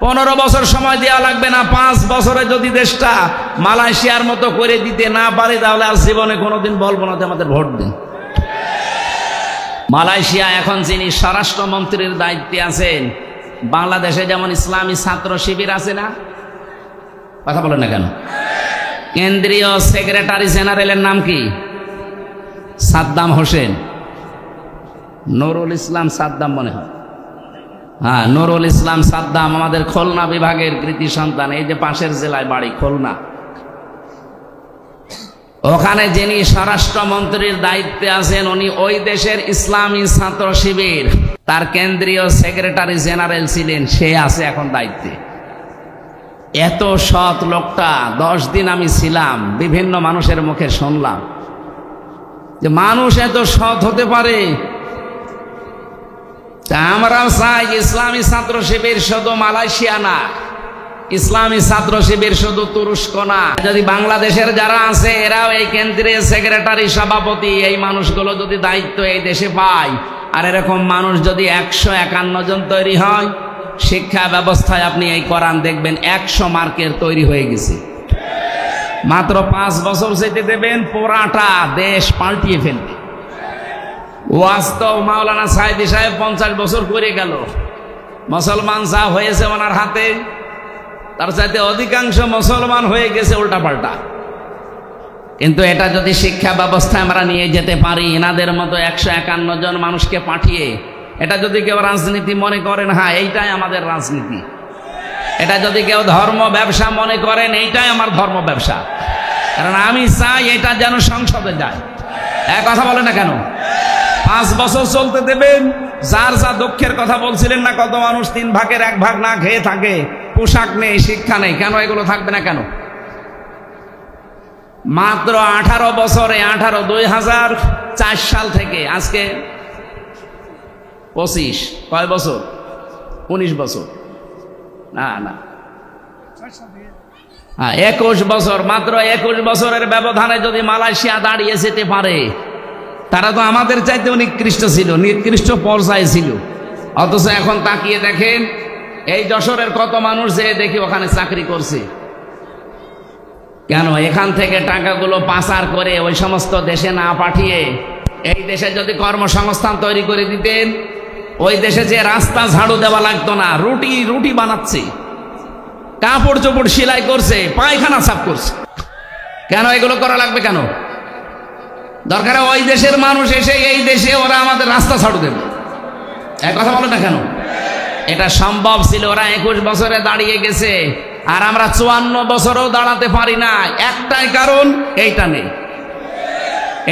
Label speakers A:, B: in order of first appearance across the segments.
A: 15 বছর সময় দেওয়া লাগবে না, 5 বছরে যদি দেশটা মালয়েশিয়ার মতো করে দিতে না পারে তাহলে আর জীবনে কোনোদিন বলবো না আমাদের ভোট দিন। মালয়েশিয়া এখন যিনি স্বরাষ্ট্রমন্ত্রীর দায়িত্বে আছেন, বাংলাদেশে যেমন ইসলামী ছাত্র শিবির আছে না, কথা বলেন না কেন, কেন্দ্রীয় সেক্রেটারি জেনারেলের নাম কি? সাদ্দাম হোসেন, নুরুল ইসলাম সাদ্দাম মনে হয়, হ্যাঁ নুরুল ইসলাম সাদ্দাম আমাদের খুলনা বিভাগের কৃতি সন্তান, এই যে পাশের জেলায় বাড়ি খুলনা। ওখানে যিনি স্বরাষ্ট্রমন্ত্রীর দায়িত্বে আছেন উনি ওই দেশের ইসলামী ছাত্র শিবির তার কেন্দ্রীয় সেক্রেটারি জেনারেল ছিলেন, সে আছে এখন দায়িত্বে। এত সৎ লোকটা, 10 দিন আমি ছিলাম, বিভিন্ন মানুষের মুখে শুনলাম যে মানুষ এত সৎ হতে পারে। আমরাও চাই ইসলামী ছাত্র শিবির শুধু মালয়েশিয়া না, ইসলামী ছাত্র শিবির শুধু তুরস্ক না, যদি বাংলাদেশের যারা আছে এরাও এই কেন্দ্রীয় সেক্রেটারি সভাপতি, এই মানুষগুলো যদি দায়িত্ব এই দেশে পায়, আর এরকম মানুষ যদি 151 জন তৈরি হয়, শিক্ষা ব্যবস্থায় আপনি এই কোরআন দেখবেন 100 মার্কের তৈরি হয়ে গেছে। মাত্র 5 বছর যেতে দেবেন, পুরাটা দেশ পাল্টিয়ে ফেলবে। ওয়াস্তব মাওলানা সাইদি সাহেব 50 বছর করে গেল, মুসলমান যা হয়েছে ওনার হাতে, তার চাইতে অধিকাংশ মুসলমান হয়ে গেছে উল্টাপাল্টা। কিন্তু এটা যদি শিক্ষা ব্যবস্থায় আমরা নিয়ে যেতে পারি, এনাদের মতো 151 জন মানুষকে পাঠিয়ে, এটা যদি কেউ রাজনীতি মনে করেন, হ্যাঁ এইটাই আমাদের রাজনীতি, এটা যদি কেউ ধর্ম ব্যবসা মনে করেন, এইটাই আমার ধর্ম ব্যবসা, কারণ আমি চাই এটা যেন সংসদে যায়। এক কথা বলে না কেন? 5 বছর চলতে দেবেন। যার যা দুঃখের কথা বলছিলেন না, কত মানুষ 3 ভাগের 1 ভাগ না খেয়ে থাকে, পোশাক নেই, শিক্ষা নেই, কেন এগুলো থাকবে না কেন? মাত্র 18 বছরে 2004 সাল থেকে আজকে 25 কয় বছর, 19 বছর না না 21 বছর, মাত্র 21 বছরের ব্যবধানে যদি মালয়েশিয়া দাঁড়িয়ে যেতে পারে, তারা তো আমাদের চাইতে নিকৃষ্ট ছিল, নিকৃষ্ট পর্যায়ে ছিল। অথচ এখন তাকিয়ে দেখেন এই যশোরের কত মানুষ যে দেখি ওখানে চাকরি করছে। কেন? এখান থেকে টাকাগুলো পাচার করে ওই সমস্ত দেশে না পাঠিয়ে এই দেশে যদি কর্মসংস্থান তৈরি করে দিতেন, ওই দেশে যে রাস্তা ঝাড়ু দেওয়া লাগতো না, রুটি বানাচ্ছে, কাপড় চোপড় সেলাই করছে, পায়খানা সাফ করছে। কেন এগুলো করা লাগবে? কেন দরকার? ওই দেশের মানুষ এসে এই দেশে ওরা আমাদের রাস্তা ঝাড়ু দেবে। এক কথা বলে না কেন? এটা সম্ভব ছিল, ওরা 21 বছরে দাঁড়িয়ে গেছে, আর আমরা 54 বছরেও দাঁড়াতে পারি না। একটাই কারণ, এইটা নেই।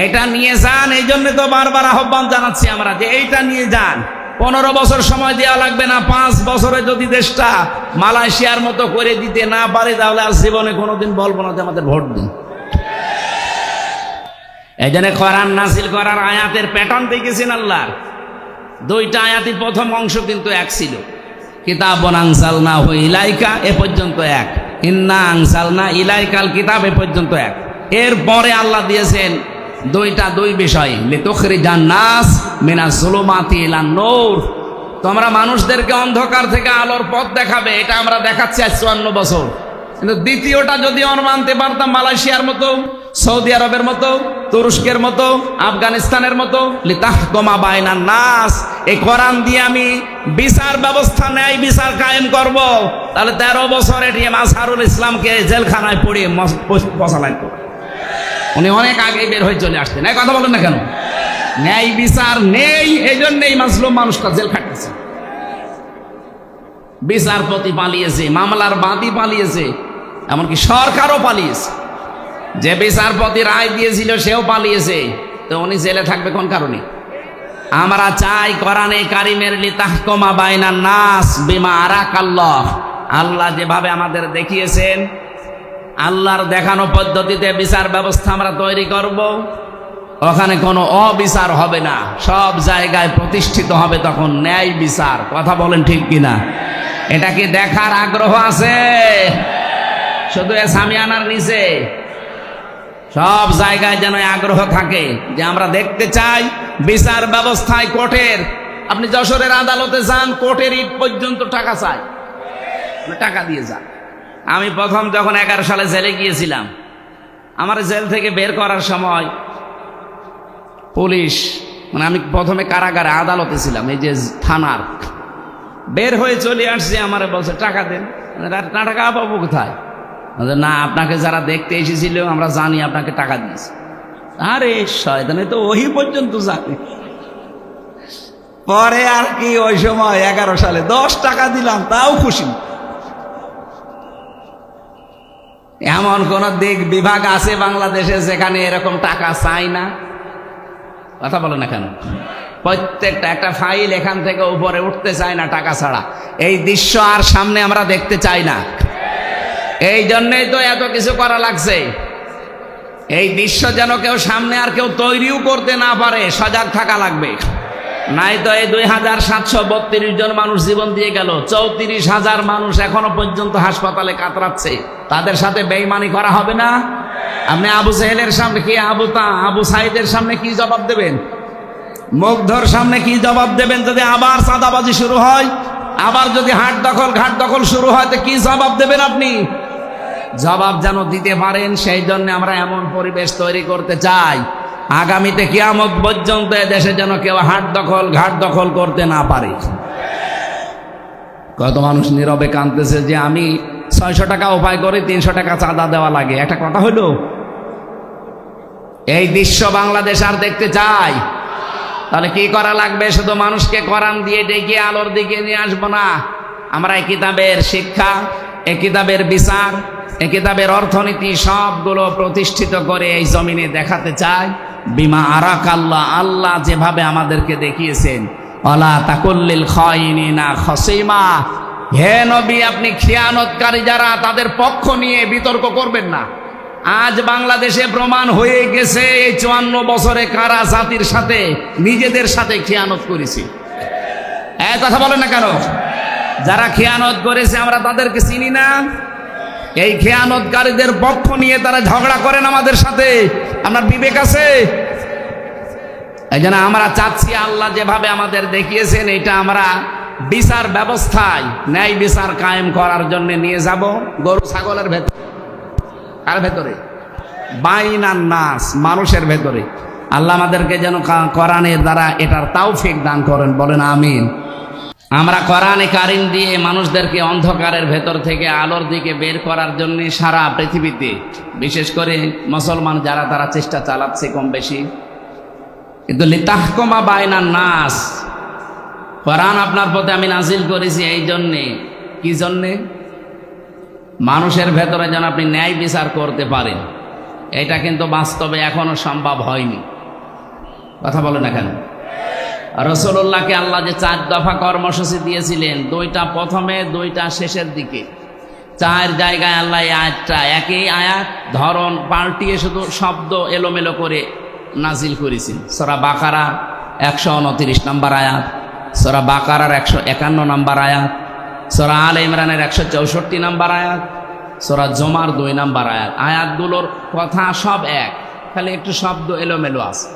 A: এটা নিয়ে যান, এই জন্য তো বারবার আহ্বান জানাচ্ছি আমরা যে এইটা নিয়ে যান। 15 বছর সময় দেওয়া লাগবে না, 5 বছরে যদি দেশটা মালয়েশিয়ার মতো করে দিতে না পারে তাহলে আর জীবনে কোনোদিন বলবো না আমাদের ভোট দিন। এই জন্য কোরআন নাজিল করার আয়াতের প্যাটার্ন দেখেছেন আল্লাহর। 2টা আয়াতের প্রথম অংশ কিন্তু এক ছিল, কিতাবুন আনজালনাহু ইলাইকা এ পর্যন্ত এক, ইন্না আনজালনা ইলাইকাল কিতাব এ পর্যন্ত এক। এরপরে আল্লাহ দিয়েছেন 2 বিষয়, লিতুখরিজান নাস মিনাজ জুলুমাতি ইলান নূর, তোমরা মানুষদেরকে অন্ধকার থেকে আলোর পথ দেখাবে। এটা আমরা দেখাচ্ছি আজ 54 বছর। কিন্তু দ্বিতীয়টা যদি আমরা মানতে পারতাম, মালয়েশিয়ার মতো, সৌদি আরবের মতো, তুরস্কের মতো, আফগানিস্তানের মতো, লিতাহকুমা বাইনান নাস, এই কোরআন দিয়ে আমি বিচার ব্যবস্থা, ন্যায় বিচার কায়েম করব, তাহলে 13 বছর এটিএম আজহারুল ইসলামকে জেলখানায় পড়িয়ে বসালেন। উনি অনেক আগে বের হয়ে চলে আসতেন। এই কথা বলেন না কেন? ন্যায় বিচার নেই, এই জন্যই মাজলুম মানুষটা জেল খাটতেছে। বিচারপতি পালিয়েছে, মামলার বাদী পালিয়েছে, এমনকি সরকারও পালিয়েছে। যে বিচারপতি রায় দিয়েছিল সেও পালিয়েছে, তো উনি জেলে থাকবে কোন কারণে? আমরা চাই কোরআনে কারিমের লিতাহকুমা বাইনান নাস বিমা আরাকাল্লাহ, আল্লাহ যেভাবে আমাদের দেখিয়েছেন, আল্লাহর দেখানো পদ্ধতিতে বিচার ব্যবস্থা আমরা তৈরি করব। ওখানে কোনো অবিচার হবে না, সব জায়গায় প্রতিষ্ঠিত হবে তখন ন্যায় বিচার। কথা বলেন ঠিক কিনা? এটা কি দেখার আগ্রহ আছে? শুধু সামিয়ানার নিচে সব জায়গায় যেন আগ্রহ থাকে যে আমরা দেখতে চাই বিচার ব্যবস্থায় কোর্টের, আপনি যশোরের আদালতে যান, কোর্টের ইট পর্যন্ত টাকা চাই। টাকা দিয়ে যা। আমি প্রথম যখন 11 সালে জেলে গিয়েছিলাম, আমার জেল থেকে বের করার সময় পুলিশ, মানে আমি প্রথমে কারাগারে আদালতে ছিলাম, এই যে থানার, বের হয়ে চলে আসছে, আমারে বলছে টাকা দেন। টাকা পাবো কোথায়? না, আপনাকে যারা দেখতে এসেছিল আমরা জানি আপনাকে টাকা দিয়েছে। আরে শয়তানে তো ওই পর্যন্ত জানে। পরে আর কি ওই সময় 11 সালে 10 টাকা দিলাম, তাও খুশি। এমন কোন দিক বিভাগ আছে বাংলাদেশে যেখানে এরকম টাকা চাই না? কথা বলে না কেন? প্রত্যেকটা একটা ফাইল এখান থেকে উপরে উঠতে চায় না টাকা ছাড়া। এই দৃশ্য আর সামনে আমরা দেখতে চাই না। এই জন্যই তো এত কিছু করা লাগছে। এই দৃশ্য যেন কেউ সামনে আর কেউ তৈরিও করতে না পারে, সজাগ থাকা লাগবে। নাই তো এই 2732 জন মানুষ জীবন দিয়ে গেল, 34,000 মানুষ এখনো পর্যন্ত হাসপাতালে কাতরাচ্ছে। তাদের সাথে বেঈমানি করা হবে না? আপনি আবু জেহেলের সামনে কি, আবু সাইদের সামনে কি জবাব দেবেন? মুগ্ধর সামনে কি জবাব দেবেন? যদি আবার চাঁদাবাজি শুরু হয়, আবার যদি হাট দখল ঘাট দখল শুরু হয়, তো কি জবাব দেবেন আপনি? জবাব যেন দিতে পারেন, সেই জন্য আমরা এমন পরিবেশ তৈরি করতে চাই আগামীতে কিয়ামত পর্যন্ত দেশে যেন কেউ হাট দখল ঘাট দখল করতে না পারে। কত মানুষ নীরবে কাঁদতেছে যে আমি 600 টাকা উপায় করে 300 টাকা চাঁদা দেওয়া লাগে। একটা কথা হইল? এই দৃশ্য বাংলাদেশ আর দেখতে চাই? তাহলে কি করা লাগবে? শুধু মানুষকে কোরআন দিয়ে ডেকে আলোর দিকে নিয়ে আসবো না। আমরা এই কিতাবের শিক্ষা, এই কিতাবের বিচার, এই কিতাবের অর্থনীতি সবগুলো প্রতিষ্ঠিত করে এই জমিনে দেখাতে চাই। বিমা আরাক আল্লাহ, আল্লাহ যেভাবে আমাদেরকে দেখিয়েছেন, ওয়ালা তাকুল্লিল খাইনিনা খসিমা, হে নবী আপনি খিয়ানতকারী যারা তাদের পক্ষ নিয়ে বিতর্ক করবেন না। আজ বাংলাদেশে প্রমাণ হয়ে গেছে এই 54 বছরে কারা জাতির সাথে নিজেদের সাথে খিয়ানত করেছি। এই কথা বলেন না কেন? যারা খিয়ানত করেছে আমরা তাদেরকে চিনি না? এই খেয়ানতকারীদের পক্ষ নিয়ে তারা ঝগড়া করেন আমাদের সাথে। আপনার বিবেক আছে? এই জন্য আমরা চাচ্ছি আল্লাহ যেভাবে আমাদের দেখিয়েছেন, এটা আমরা বিচার ব্যবস্থায় ন্যায় বিচার কায়েম করার জন্য নিয়ে যাব। গরু ছাগলের ভেতরে, কার ভেতরে? বাইনান নাস, মানুষের ভেতরে। আল্লাহ আমাদেরকে যেন কোরআনের দ্বারা এটার তৌফিক দান করেন, বলেন আমিন। আমরা কোরআনে কারিম দিয়ে মানুষদেরকে অন্ধকারের ভেতর থেকে আলোর দিকে বের করার জন্য সারা পৃথিবীতে, বিশেষ করে মুসলমান যারা, তারা চেষ্টা চালাচ্ছে কম বেশি। কিন্তু লিতাহকুমা বাইনান নাস, কোরআন আপনার পথে আমি নাজিল করেছি এই জন্যে। কি জন্যে? মানুষের ভেতরে যেন আপনি ন্যায় বিচার করতে পারেন। এটা কিন্তু বাস্তবে এখনো সম্ভব হয়নি। কথা বলে না কেন? রাসূলুল্লাহকে আল্লাহ যে 4 দফা কর্মসূচি দিয়েছিলেন, 2টা প্রথমে, 2টা শেষের দিকে, 4 জায়গায় আল্লাহ এই আয়াতটা, একই আয়াত ধরন পাল্টিয়ে শুধু শব্দ এলোমেলো করে নাজিল করেছেন। সূরা বাকারা 129 নম্বর আয়াত, সূরা বাকারার 151 নম্বর আয়াত, সূরা আলে ইমরানের 164 নম্বর আয়াত, সূরা জুমার 2 নম্বর আয়াত। আয়াতগুলোর কথা সব এক, খালি একটু শব্দ এলোমেলো আছে।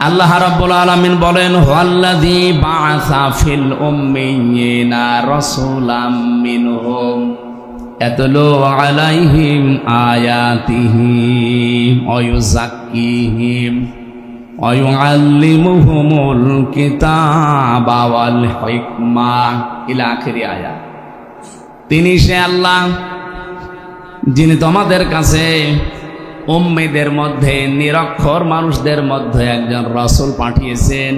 A: আল্লাহ রাব্বুল আলামিন বলেন, হুয়াল্লাযী বাআসা ফিল উম্মিয়িনা রাসূলাম মিনহুম ইয়াতলু আলাইহিম আয়াতিহি ওয়া ইউযাক্কিহিম ওয়া ইউআল্লিমুহুমুল কিতাবা ওয়াল হিকমা ইলা আখিরি আয়াত। তিনি সে আল্লাহ যিনি তোমাদের কাছে উম্মীদের মধ্যে, নিরক্ষর মানুষদের মধ্যে একজন রাসূল পাঠিয়েছেন।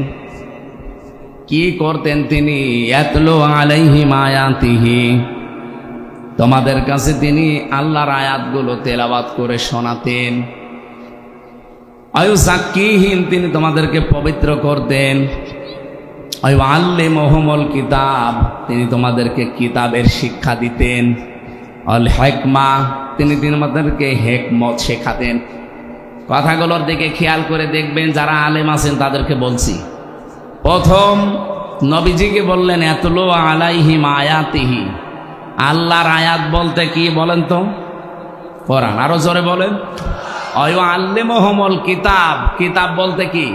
A: কি করতেন তিনি? ইয়াতলু আলাইহিম আয়াতিহি, তোমাদের কাছে তিনি আল্লাহর আয়াতগুলো তেলাওয়াত করে শোনাতেন। আয়ুযাক্কিহিম, তিনি তোমাদেরকে পবিত্র করতেন। আয়ুআল্লিমুহুমুল কিতাব, তিনি তোমাদেরকে কিতাবের শিক্ষা দিতেন। আল হিকমা, তিনি তোমাদেরকে হিকমত শেখাতেন। কথাগুলোর দিকে খেয়াল করে দেখবেন, যারা আলেম আছেন তাদেরকে বলছি। প্রথম নবীজিকে বললেন ইয়াতলু আলাইহিম আয়াতিহি, আল্লাহর আয়াত বলতে কি বলেন তো? কোরআন। আরো জোরে বলেন। আল্লিমুহুমুল কিতাব, কিতাব বলতে কি?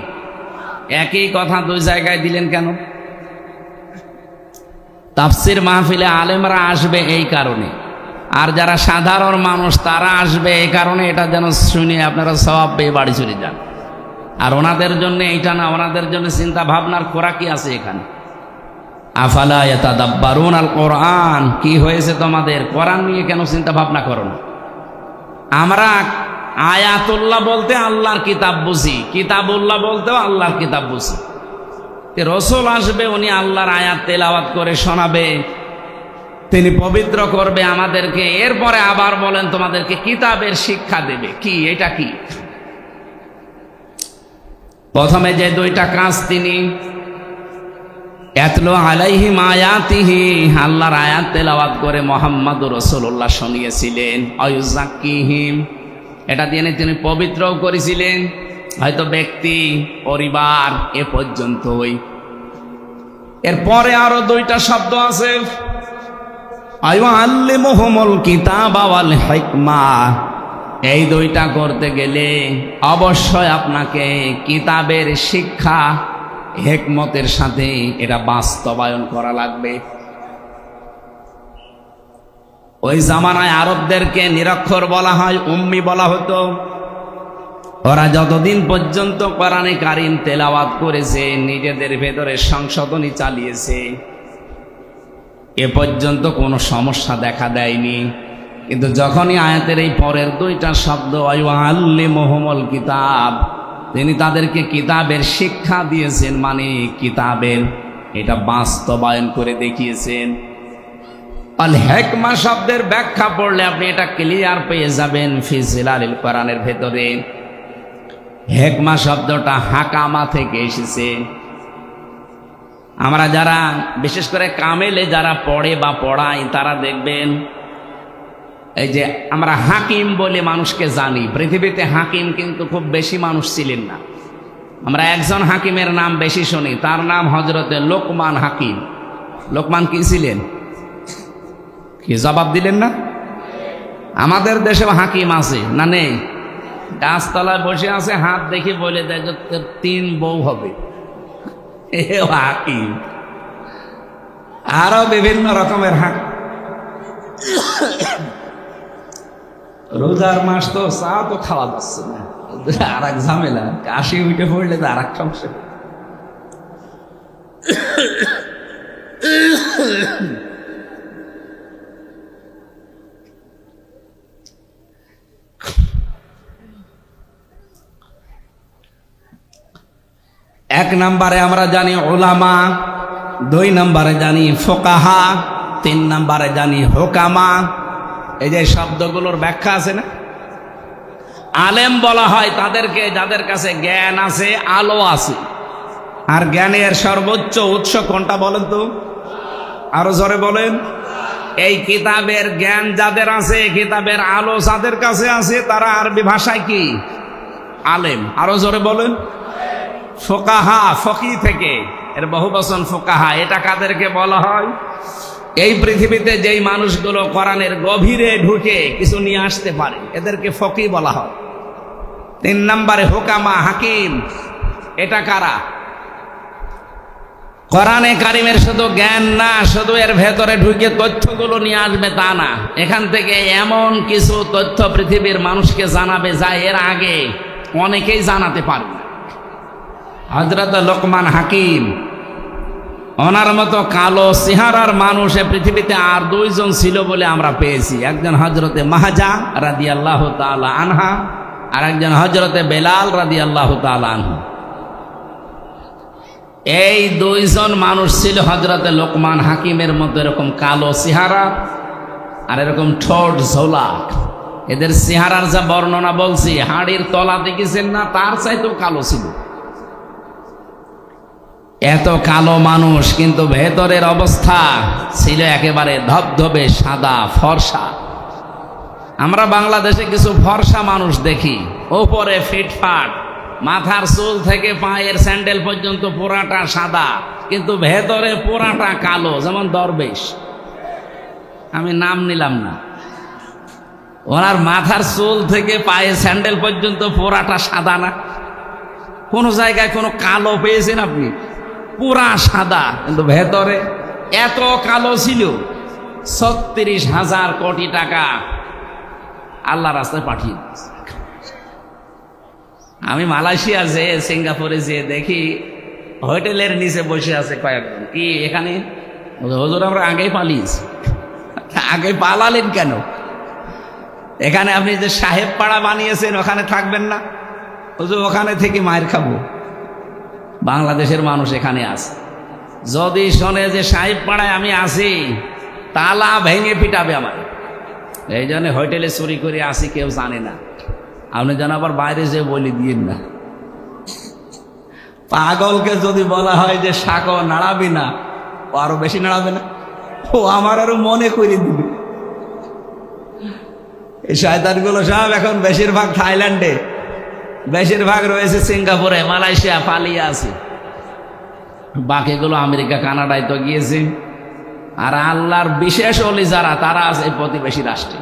A: একই কথা 2 জায়গায় দিলেন কেন? তাফসির মাহফিলে আলেমরা আসবে এই কারণে, আর যারা সাধারণ মানুষ তারা আসবে এই কারণে, এটা যেন শুনে আপনারা সওয়াব পেয়ে বাড়ি চলে যান। আর ওনাদের জন্য এইটা না, ওনাদের জন্য চিন্তা ভাবনার খোরাকি আছে এখানে। আফালা ইয়াতাদাব্বারুন আল কোরআন, কি হয়েছে তোমাদের? কোরআন নিয়ে কেন চিন্তা ভাবনা করো না? আমরা আয়াতুল্লাহ বলতে আল্লাহর কিতাব বুঝি, কিতাবুল্লাহ বলতেও আল্লাহর কিতাব বুঝি। রসুল আসবে, উনি আল্লাহর আয়াত তেলাওয়াত করে শোনাবে, তিনি পবিত্র করবে আমাদেরকে, এরপরে আবার বলেন তোমাদেরকে কিতাবের শিক্ষা দেবে। কি এটা? কি প্রথমে যে দুইটা কাজ তিনি ইয়াতলু আলাইহিম আয়াতিহি, আল্লাহর আয়াত তেলাওয়াত করে মুহাম্মদুর রাসূলুল্লাহ শুনিয়েছিলেন। আয়ুযাক্কিহিম, এটা দিয়ে তিনি পবিত্রও করেছিলেন, হয়তো ব্যক্তি পরিবার এ পর্যন্তই। এরপরে আরো দুইটা শব্দ আছে, আয়ুআল্লিমুহুমুল কিতাবা ওয়াল হিকমা। এই দুইটা করতে গেলে অবশ্যই আপনাকে কিতাবের শিক্ষা হিকমতের সাথে এটা বাস্তবায়ন করা লাগবে। ওই জামানায় আরবদেরকে নিরক্ষর বলা হয়, উম্মি বলা হতো। ওরা যতদিন পর্যন্ত কোরআনে কারিম তেলাওয়াত করেছে, নিজেদের ভেতরে সংশোধনী চালিয়েছে, এ পর্যন্ত কোনো সমস্যা দেখা দেয়নি। কিন্তু যখনই আয়াতের এই পরের দুইটা শব্দ আল্লিমুহুমুল কিতাব, তিনি তাদেরকে কিতাবের শিক্ষা দিয়েছেন, মানে কিতাবের এটা বাস্তবায়ন করে দেখিয়েছেন। আল হিকমা শব্দের ব্যাখ্যা পড়লে আপনি এটা ক্লিয়ার পেয়ে যাবেন ফি জিলালিল কোরআনের ভেতরে। হিকমা শব্দটা হাকামা থেকে এসেছে। আমরা যারা বিশেষ করে কামেলে যারা পড়ে বা পড়াই, তারা দেখবেন এই যে আমরা হাকিম বলে মানুষকে জানি, পৃথিবীতে হাকিম কিন্তু খুব বেশি মানুষ ছিলেন না। আমরা একজন হাকিমের নাম বেশি শুনি, তার নাম হযরতে লোকমান হাকিম। লোকমান কি ছিলেন? কি জবাব দিলেন না? আমাদের দেশেও হাকিম আছে না নেই? গাছতলায় বসে আছে, হাত দেখে বলে দেয় যে 3 বউ হবে, এ হাকিম। আরো বিভিন্ন রকমের হাকিম। রোজার মাস তো চা তো খাওয়া যাচ্ছে না, আর এক ঝামেলা, কাশি উঠে পড়লে তো আর এক সমস্যা। এক নম্বরে আমরা জানি উলামা, 2 নম্বরে জানি ফুকাহা, 3 নম্বরে জানি হুকামা। এই যে শব্দগুলোর ব্যাখ্যা আছে না, আলেম বলা হয় তাদেরকে যাদের কাছে জ্ঞান আছে, আলো আছে। আর জ্ঞানের সর্বোচ্চ উৎস কোনটা বলেন তো? আরো জোরে বলেন। এই কিতাবের জ্ঞান যাদের আছে, কিতাবের আলো যাদের কাছে আছে, তারা আরবি ভাষায় কি? আলেম। আরো জোরে বলেন। ফুকাহা, ফকি থেকে এর বহুবচন ফুকাহা। এটা কাদেরকে বলা হয়? এই পৃথিবীতে যেই মানুষগুলো কোরআনের গভীরে ঢুকে কিছু নিয়ে আসতে পারে, এদেরকে ফকি বলা হয়। 3 নম্বরে হুকামা, হাকিম। এটা কারা? কোরআনে কারিমের শুধু জ্ঞান না, শুধু এর ভেতরে ঢুকে তথ্যগুলো নিয়ে আসবে তা না, এখান থেকে এমন কিছু তথ্য পৃথিবীর মানুষকে জানাবে যা এর আগে অনেকেই জানাতে পারবে না। হযরত লোকমান হাকিম, ওনার মতো কালো চেহারার মানুষ পৃথিবীতে আর 2 জন ছিল বলে আমরা পেয়েছি। একজন হযরতে মাহজা রাদিয়াল্লাহু তাআলা আনহা, আর একজন হযরতে বেলাল রাদিয়াল্লাহু তাআলা আনহু। এই 2 জন মানুষ ছিল হযরতে লোকমান হাকিমের মতো এরকম কালো চেহারা আর এরকম ঠোঁট ঝোলা। এদের চেহারার যা বর্ণনা বলছি, হাড়ির তলা দেখেছেন না, তার চাইতেও কালো ছিল। এত কালো মানুষ, কিন্তু ভেতরের অবস্থা ছিল একেবারে ধবধবে সাদা ফর্সা। আমরা বাংলাদেশে কিছু ফর্সা মানুষ দেখি, ওপরে ফিটফাট, মাথার চুল থেকে পায়ের স্যান্ডেল পর্যন্ত পুরাটা সাদা, কিন্তু ভেতরে পুরাটা কালো, যেমন দরবেশ। আমি নাম নিলাম না। ওনার মাথার চুল থেকে পায়ের স্যান্ডেল পর্যন্ত পুরাটা সাদা না? কোন জায়গায় কোনো কালো পেয়েছেন আপনি? পুরা সাদা, কিন্তু ভেতরে এত কালো ছিল, 36,000 কোটি টাকা আল্লাহ রাস্তায় পাঠিয়ে দিয়েছে। আমি মালয়েশিয়া যে সিঙ্গাপুরে যে দেখি হোটেলের নিচে বসে আছে কয়েকজন, কি এখানে হুজুর আমরা আগেই পালিয়েছি। আগে পালালেন কেন? এখানে আপনি যে সাহেব পাড়া বানিয়েছেন ওখানে থাকবেন না? হুজুর ওখানে থেকে মায়ের খাবো। বাংলাদেশের মানুষ এখানে আছে, যদি শোনে যে সাহেব পাড়ায় আমি আছি তালা ভেঙে পিটাবে আমার। এই জন্য হোটেলে চুরি করে আসি, কেউ জানে না। আপনি যেন আবার বাইরে যে বলি দিয়েন না। পাগলকে যদি বলা হয় যে শাক নাড়াবি না, ও আরো বেশি নাড়াবে না, ও আমার আরো মনে করে দিবে। এই শয়তানগুলো সব এখন বেশিরভাগ থাইল্যান্ডে, বেশিরভাগ রয়েছে সিঙ্গাপুরে, মালয়েশিয়া, পালিয়ে আছে। বাকিগুলো আমেরিকা, কানাডায় তো গিয়েছে। আর আল্লাহর বিশেষ ওলি যারা, তারা আছে এই প্রতিবেশী রাষ্ট্রে।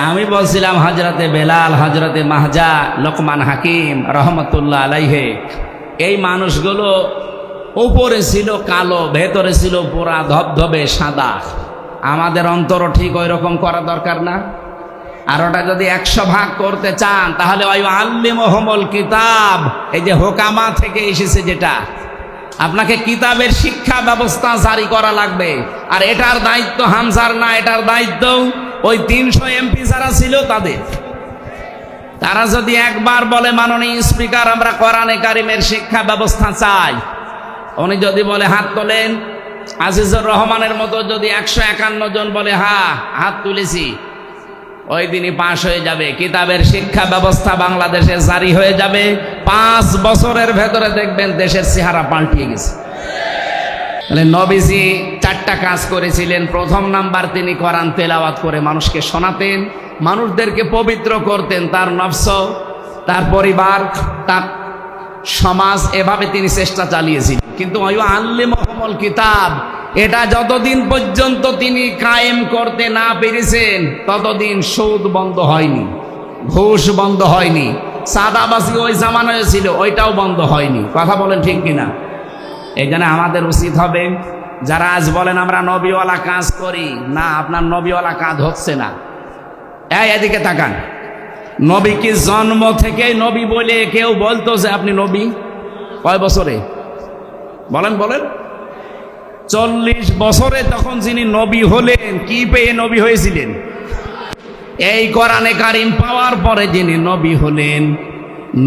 A: আমি বলছিলাম হজরতে বেলাল, হজরতে মাহজা, লোকমান হাকিম রহমতুল্লাহ আলাইহে, এই মানুষগুলো উপরে ছিল কালো, ভেতরে ছিল পুরা ধবধবে সাদা। আমাদের অন্তরও ঠিক ওই রকম করা দরকার না? আর ওটা যদি 100 ভাগ করতে চান তাহলে ওই আল্লিমুহুমুল কিতাব, এই যে হোকামা থেকে এসেছে যেটা, আপনাকে কিতাবের শিক্ষা ব্যবস্থা জারি করা লাগবে। আর এটার দায়িত্ব হামজার না, এটার দায়িত্ব ওই 300 এমপি যারা ছিল তাদের। তারা যদি একবার বলে মাননীয় স্পিকার আমরা কোরআনে কারিমের শিক্ষা ব্যবস্থা চাই, উনি যদি বলে হাত তোলেন, আজিজুর রহমানের মতো যদি 151 জন বলে হ্যাঁ হাত তুলেছি, ওই দিনই পাশ হয়ে যাবে। কিতাবের শিক্ষা ব্যবস্থা বাংলাদেশে জারি হয়ে যাবে। 5 বছরের ভেতরে দেখবেন দেশের চেহারা পাল্টিয়ে গেছে। নবীজি 4টা কাজ করেছিলেন। প্রথম নাম্বার, তিনি কোরআন তেলাওয়াত করে মানুষকে শোনাতেন, মানুষদেরকে পবিত্র করতেন, তার নফস, তার পরিবার, তার সমাজ, এভাবে তিনি চেষ্টা চালিয়েছিলেন। কিন্তু আল্লিমুহুমুল কিতাব, এটা যতদিন পর্যন্ত তিনি কায়েম করতে না পেরেছেন ততদিন সুদ বন্ধ হয়নি, ঘুষ বন্ধ হয়নি, সাদাবাজি ওই জামানায় ছিল ওইটাও বন্ধ হয়নি। কথা বলেন ঠিক কিনা? এখানে আমাদের উচিত হবে, যারা আজ বলেন আমরা নবীওয়ালা কাজ করি, না, আপনার নবীওয়ালা কাজ হচ্ছে না। এদিকে তাকান, নবী কি জন্ম থেকে নবী বলে কেউ বলতো যে আপনি নবী? কয় বছরে বলেন বলেন? 40 বছরে তখন যিনি নবী হলেন, কি পেয়ে নবী হয়েছিলেন? এই কোরআনে কারিম পাওয়ার পরে যিনি নবী হলেন,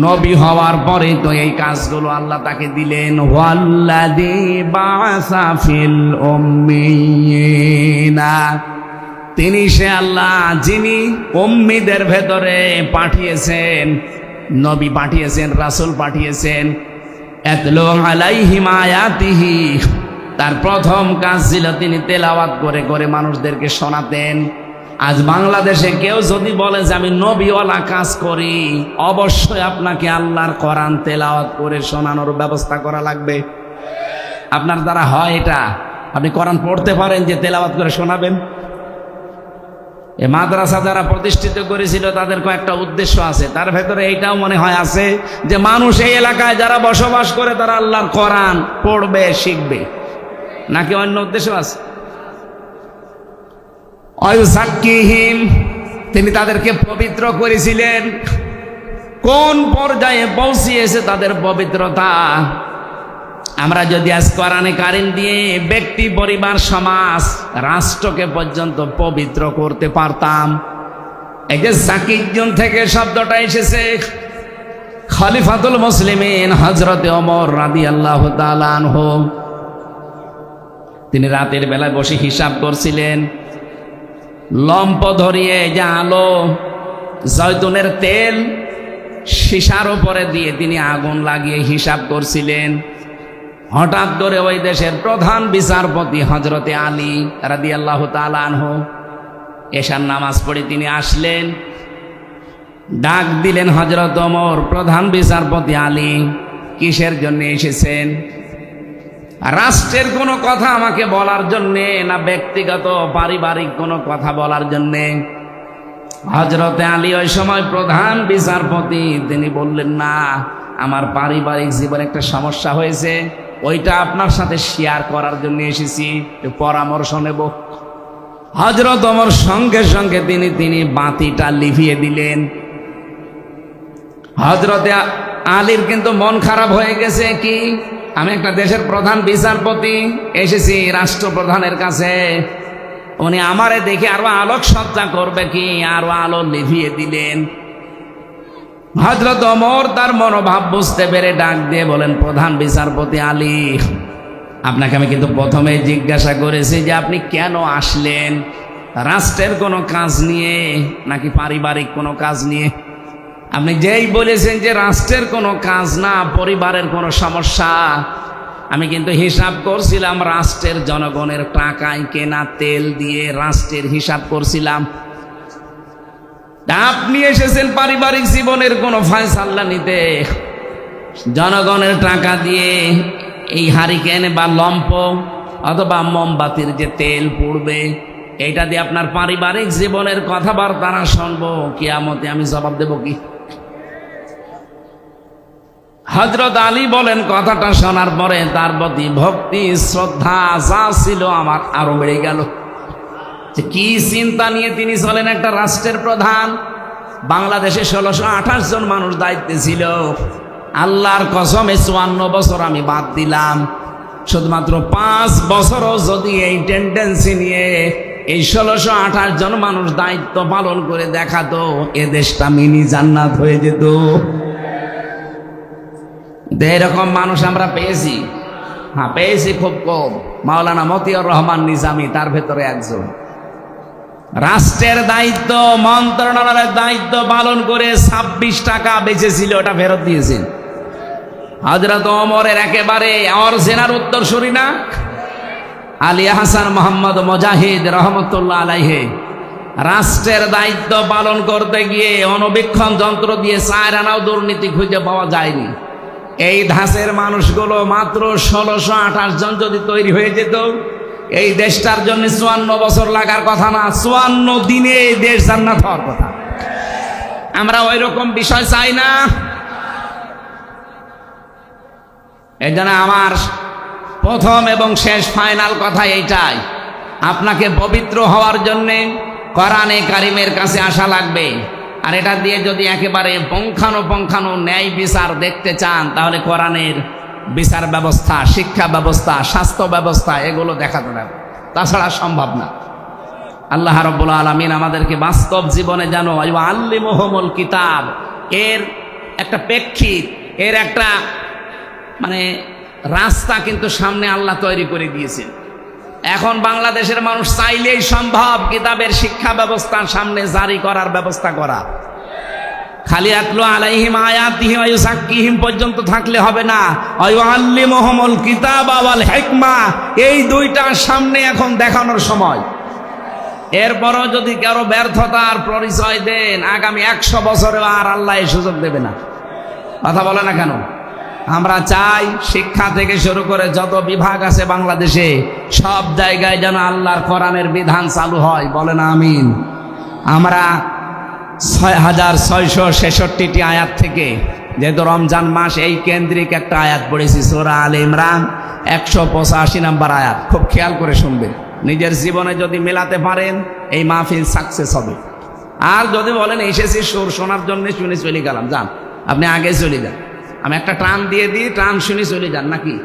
A: নবী হওয়ার পরে তো এই কাজগুলো আল্লাহ তাকে দিলেন। ওয়াল্লাযী বা'আসা ফিল উম্মিয়িনা, তিনি সে আল্লাহ যিনি উম্মিদের ভেতরে পাঠিয়েছেন, নবী পাঠিয়েছেন, রাসূল পাঠিয়েছেন। ইয়াতলু আলাইহিম আয়াতিহি, তার প্রথম কাজ ছিল তিনি তেলাওয়াত করে করে মানুষদেরকে শোনাতেন। আজ বাংলাদেশে কেউ যদি বলে যে আমি নবীওয়ালা কাজ করি, অবশ্যই আপনাকে আল্লাহর কোরআন তেলাওয়াত করে শোনানোর ব্যবস্থা করা লাগবে। আপনার দ্বারা হয় এটা? আপনি কোরআন পড়তে পারেন যে তেলাওয়াত করে শোনাবেন? এই মাদ্রাসা যারা প্রতিষ্ঠিত করেছিল তাদের কয়েকটা উদ্দেশ্য আছে, তার ভেতরে এইটাও মনে হয় আছে যে মানুষ এই এলাকায় যারা বসবাস করে তারা আল্লাহর কোরআন পড়বে, শিখবে, নাকি অন্য উদ্দেশ্য আছে? ওয়ায়ুযাক্কিহিম, তিনি তাদেরকে পবিত্র করেছিলেন। কোন পর্যায়ে পৌঁছিয়েছে তাদের পবিত্রতা? আমরা যদি আজ কোরআনে কারিম দিয়ে ব্যক্তি, পরিবার, সমাজ, রাষ্ট্রকে পর্যন্ত পবিত্র করতে পারতাম। এই যে জাকিয়ুন থেকে শব্দটা এসেছে, খলিফাতুল মুসলিমিন হযরতে ওমর রাদিয়াল্লাহু তাআলা আনহু, তিনি রাতের বেলায় বসে হিসাব করছিলেন। লম্প ধরিয়ে যে আলো, জয়তুনের তেল সীসার উপরে দিয়ে তিনি আগুন লাগিয়ে হিসাব করছিলেন। হঠাৎ করে ওই দেশের প্রধান বিচারপতি হযরতে আলী রাদিয়াল্লাহু তাআলা আনহু এশার নামাজ পড়ে তিনি আসলেন, ডাক দিলেন, হযরত ওমর, প্রধান বিচারপতি আলী, কিসের জন্য এসেছেন? রাষ্ট্রের কোনো কথা আমাকে বলার জন্যে, না ব্যক্তিগত পারিবারিক কোনো কথা বলার জন্যে? হযরতে আলী ওই সময় প্রধান বিচারপতি, তিনি বললেন, না, আমার পারিবারিক জীবনে একটা সমস্যা হয়েছে, ওইটা আপনার সাথে শেয়ার করার জন্য এসেছি, পরামর্শ নেব। হযরত ওমর সঙ্গে সঙ্গে তিনি বাতিটা লিভিয়ে দিলেন। হযরতে আলীর কিন্তু মন খারাপ হয়ে গেছে, কি আমি একটা দেশের প্রধান বিচারপতি এসেছি রাষ্ট্রপ্রধানের কাছে, উনি আমারে দেখে আরো আলোকসজ্জা করবে কি, আরো আলো লিভিয়ে দিলেন। হযরত ওমর তার মনোভাব বুঝতে পেরে ডাক দিয়ে বলেন, প্রধান বিচারপতি আলী, আপনাকে আমি কিন্তু প্রথমে জিজ্ঞাসা করেছি যে আপনি কেন আসলেন, রাষ্ট্রের কোনো কাজ নিয়ে নাকি পারিবারিক কোনো কাজ নিয়ে? আপনি যেই বলেছেন যে রাষ্ট্রের কোনো কাজ না, পরিবারের কোনো সমস্যা, আমি কিন্তু হিসাব করছিলাম রাষ্ট্রের জনগণের টাকায় কেনা তেল দিয়ে রাষ্ট্রের হিসাব করছিলাম। আপনি এসেছেন পারিবারিক জীবনের কোনো ফয়সালা নিতে, জনগণের টাকা দিয়ে এই হারিকেন বা লম্প অথবা মোমবাতির যে তেল পুড়বে, এটা দিয়ে আপনার পারিবারিক জীবনের কথাবার্তা শুনবো, কিয়ামতে আমি জবাব দেব কি? হযরত আলী বলেন, কথাটা শোনার পরে তার প্রতি ভক্তি শ্রদ্ধা যা ছিল আমার আরো বেড়ে গেল। যে কি চিন্তা নিয়ে তিনি চলেন, একটা রাষ্ট্রের প্রধান, বাংলাদেশে 1628 জন মানুষ দায়িত্বে ছিল। আল্লাহর কসমে 54 বছর আমি বাদ দিলাম, শুধুমাত্র 5 বছরও যদি এই টেন্ডেন্সি নিয়ে এই 1628 জন মানুষ দায়িত্ব পালন করে দেখাতো, এ দেশটা মিনি জান্নাত হয়ে যেত। এরকম মানুষ আমরা পেয়েছি, হ্যাঁ পেয়েছি খুব কম। মাওলানা মতিউর রহমান নিজামী তার ভেতরে একজন। রাষ্ট্রের দায়িত্ব, মন্ত্রণালয়ের দায়িত্ব পালন করে 26 টাকা বেঁচেছিল, ওটা ফেরত দিয়েছেন। হযরত ওমরের একেবারে অরিজিনাল উত্তরসূরি না, আলী হাসান মোহাম্মদ মুজাহিদ রহমতুল্লাহ আলাইহি, রাষ্ট্রের দায়িত্ব পালন করতে গিয়ে অণুবীক্ষণ যন্ত্র দিয়ে 4 আনাও দুর্নীতি খুঁজে পাওয়া যায়নি। এই ধাঁচের মানুষগুলো মাত্র 1628 জন যদি তৈরি হয়ে যেত, এই দেশটার জন্য 54 বছর লাগার কথা না, 54 দিনে এই দেশ জান্নাত হওয়ার কথা। আমরা ওই রকম বিষয় চাই না। এই জন্য আমার প্রথম এবং শেষ ফাইনাল কথা এইটাই, আপনাকে পবিত্র হওয়ার জন্যে কোরআনে কারিমের কাছে আসা লাগবে। আর এটা দিয়ে যদি একেবারে পঙ্খানো ন্যায় বিচার দেখতে চান, তাহলে কোরআনের বিচার ব্যবস্থা, শিক্ষা ব্যবস্থা, স্বাস্থ্য ব্যবস্থা এগুলো দেখাতে হবে, তাছাড়া সম্ভব না। আল্লাহ রাব্বুল আলামিন আমাদেরকে বাস্তব জীবনে যেন আল্লিমুহুমুল কিতাব এর একটা প্রেক্ষিত, এর একটা মানে রাস্তা কিন্তু সামনে আল্লাহ তৈরি করে দিয়েছেন। এখন বাংলাদেশের মানুষ চাইলেই সম্ভব কিতাবের শিক্ষা ব্যবস্থা সামনে জারি করার ব্যবস্থা করা। খালি আতলু আলাইহিম আয়াতিহি ওয়া ইউযাক্কিহিম পর্যন্ত থাকলে হবে না, ওয়া ইউআল্লিমুহুমুল কিতাবা ওয়াল হিকমা, এই দুইটা সামনে এখন দেখানোর সময়। এরপরও যদি কারো ব্যর্থতার পরিচয় দেন, আগামী 100 বছরে আর আল্লাহ এই সুযোগ দেবে না। কথা বলে না কেন? আমরা চাই শিক্ষা থেকে শুরু করে যত বিভাগ আছে বাংলাদেশে, সব জায়গায় যেন আল্লাহর কোরআনের বিধান চালু হয়। বলেন আমিন। আমরা 6666টি আয়াত থেকে, যেহেতু রমজান মাস, এই কেন্দ্রিক একটা আয়াত পড়েছি, সূরা আলে ইমরান 185 নম্বর আয়াত। খুব খেয়াল করে শুনবেন, নিজের জীবনে যদি মেলাতে পারেন এই মাহফিল সাকসেস হবে। আর যদি বলেন এসেছি সুর শোনার জন্য শুনে চলে গেলাম, যান আপনি আগে চলে যান, আমি একটা টান দিয়ে দিই, টান শুনে চলে যান নাকি।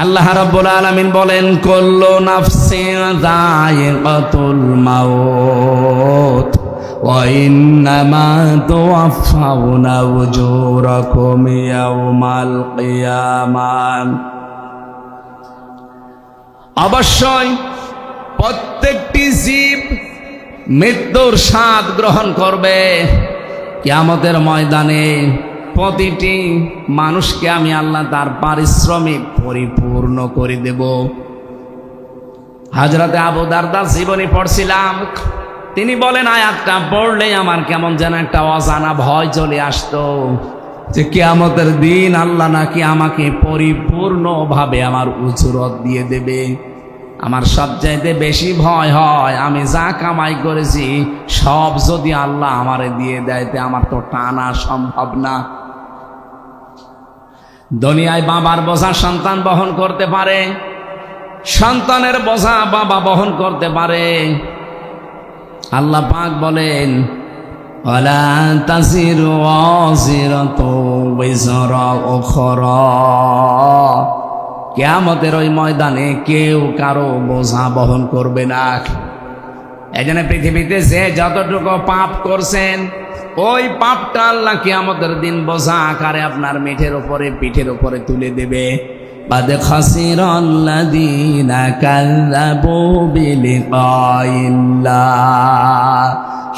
A: আল্লাহ রাব্বুল আলামিন বলেন, কুল্লু নাফসিন যায়িকাতুল মাউত ওয়া ইন্নামা তুওয়াফাউনা উজুরাকুম ইয়াওমাল কিয়ামাহ। অবশ্যই প্রত্যেকটি জীব মৃত্যুর স্বাদ গ্রহণ করবে। কিয়ামতের ময়দানে প্রতিটি মানুষকে আমি আল্লাহ তার পারিশ্রমিক পরিপূর্ণ করে দেব। হযরতে আবু দারদার জীবনী পড়ছিলাম, তিনি বলেন আয়াতটা পড়লেই আমার কেমন যেন একটা অজানা ভয় চলে আসতো, যে কিয়ামতের দিন আল্লাহ নাকি আমাকে পরিপূর্ণভাবে আমার উজরত দিয়ে দেবে। আমার সবচাইতে বেশি ভয় হয় আমি যা কামাই করেছি সব যদি আল্লাহ আমারে দিয়ে দেয়, তে আমার তো টানা সম্ভব না। দুনিয়ায় বাবার বোঝা সন্তান বহন করতে পারে, সন্তানের বোঝা বাবা বহন করতে পারে। আল্লাহ পাক বলেন, ওয়ালা তাজিরু ওয়াজিরাতু বিজরা উখরা, কিয়ামতের ওই ময়দানে কেউ কারো বোঝা বহন করবে না। এজন্য পৃথিবীতে যে যতটুকু পাপ করছেন ওই পাপটা আল্লাহ কিয়ামতের দিন বোঝা আকারে আপনার পিঠের উপরে তুলে দেবে। বাদ খাসিরাল্লাযীনা কাযযাবু বিলিকাইল্লাহ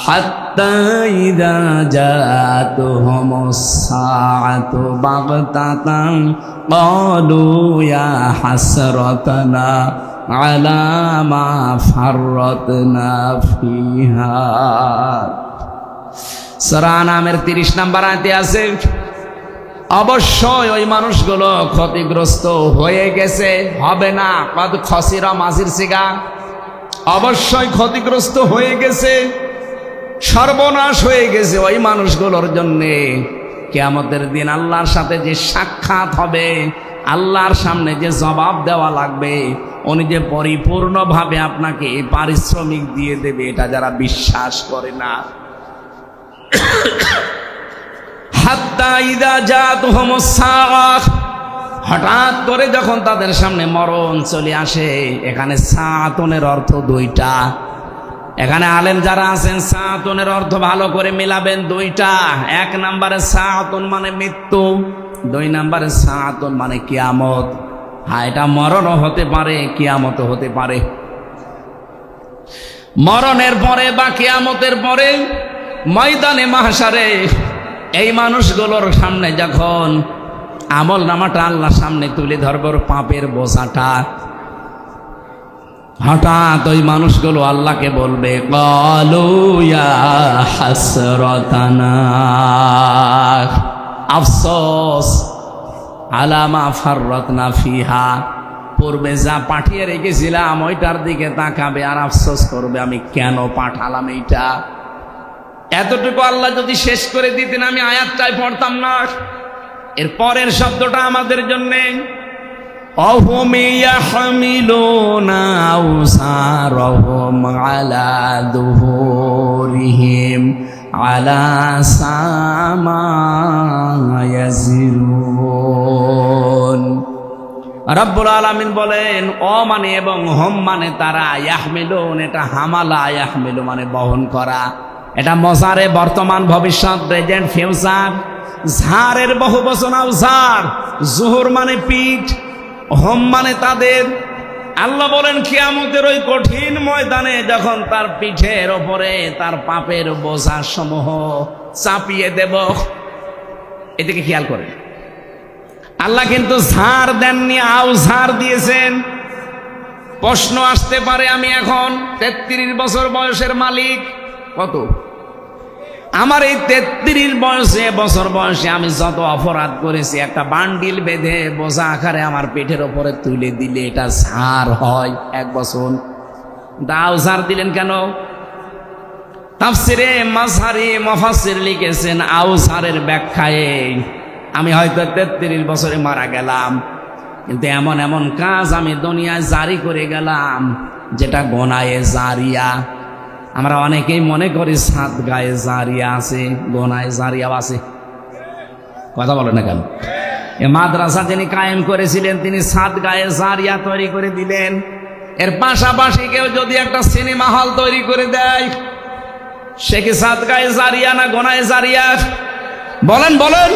A: হাত্তা ইযা জাআতুহুমুস সাআতু বাগতাতান ক্বালু ইয়া হাসরাতানা আলা মা ফাররাতনা ফিহা। সূরা আনামের 30 নম্বর আয়াতে আছে, অবশ্যই ওই মানুষগুলো ক্ষতিগ্রস্ত হয়ে গেছে, হবে না, কদ খসিরা মাজির সিগা, অবশ্যই ক্ষতিগ্রস্ত হয়ে গেছে, সর্বনাশ হয়ে গেছে ওই মানুষগুলোর জন্যে। কিয়ামতের দিন আল্লাহর সাথে যে সাক্ষাৎ হবে, আল্লাহর সামনে যে জবাব দেওয়া লাগবে, উনি যে পরিপূর্ণভাবে আপনাকে পারিশ্রমিক দিয়ে দেবে, এটা যারা বিশ্বাস করে না। হাত্তা ইযা জাআতুহুমুস সাআহ, হঠাৎ করে যখন তাদের সামনে মরণ চলে আসে। এখানে সাআতুনের অর্থ দুইটা। এখানে আলেম যারা আছেন সাআতুনের অর্থ ভালো করে মিলাবেন দুইটা। এক নম্বরে সাআতুন মানে মৃত্যু, 2 নম্বরে সাআতুন মানে কিয়ামত। হ্যাঁ, এটা মরণও হতে পারে, কিয়ামতও হতে পারে। মরণের পরে বা কিয়ামতের পরে ময়দানে মাহশারে এই মানুষগুলোর সামনে যখন আমল নামাটা আল্লাহর সামনে তুলে ধরবে, পাপের বোঝাটা, হঠাৎ ওই মানুষগুলো আল্লাহকে বলবে, ক্বালু ইয়া হাসরাতানা, আফসোস, আলা মা ফাররাতনা ফিহা, পূর্বে যা পাঠিয়ে রেখেছিলাম ওইটার দিকে তাকাবে আর আফসোস করবে, আমি কেন পাঠালাম এইটা। এতটুকু আল্লাহ যদি শেষ করে দিতেন আমি আয়াতটাই পড়তাম না। এর পরের শব্দটা আমাদের জন্য, অহুম ইয়াহমিলুনা আওসারহুম আলা দুহুরিহিম আলা সামা ইয়াজিরুন। রব্বুল আলামিন বলেন, অ মানে এবং হম মানে তারা, ইয়াহমিলুন এটা হামালা, ইয়াহমিলু মানে বহন করা। এটা মজারে বর্তমান ভবিষ্যৎ প্রেজেন্ট ফিউচার। ঝাড়ের বহু বচন আওসার, জুহুর মানে পিঠ, হোম মানে তাদের। আল্লাহ বলেন কিয়ামতের ওই কঠিন ময়দানে যখন তার পিঠের ওপরে তার পাপের বোঝা সমূহ চাপিয়ে দেব, এদিকে খেয়াল করেন, আল্লাহ কিন্তু ঝাড় দেননি, আওসার দিয়েছেন। প্রশ্ন আসতে পারে, আমি এখন 33 বছর বয়সের মালিক, কত? আমার এই 33 বছর বয়সে আমি যত অপরাধ করেছি, একটা বান্ডিল বেঁধে বোঝা আকারে আমার পেটের ওপরে তুলে দিলে এটা ঝাড় হয় 1 বছর। দাও ঝাড় দিলেন কেন? তাফসিরে মাযহারি মুফাসসির লিখেছেন, আওসারের ব্যাখ্যায় আমি হয়তো 33 বছরে মারা গেলাম, কিন্তু এমন এমন কাজ আমি দুনিয়ায় জারি করে গেলাম যেটা গোনায়ে জারিয়া। আমরা অনেকেই মনে করি সাদগায়ে জারিয়া আছে, গোনায়ে জারিয়া আছে। কথা বলে না কেন? এ মাদ্রাসা যিনি কায়েম করেছিলেন তিনি সাদগায়ে জারিয়া তৈরি করে দিলেন। এর পাশাপাশি কেউ যদি একটা সিনেমা হল তৈরি করে দেয়, সে কি সাদগায়ে জারিয়া না গোনায়ে জারিয়া? বলেন বলেন।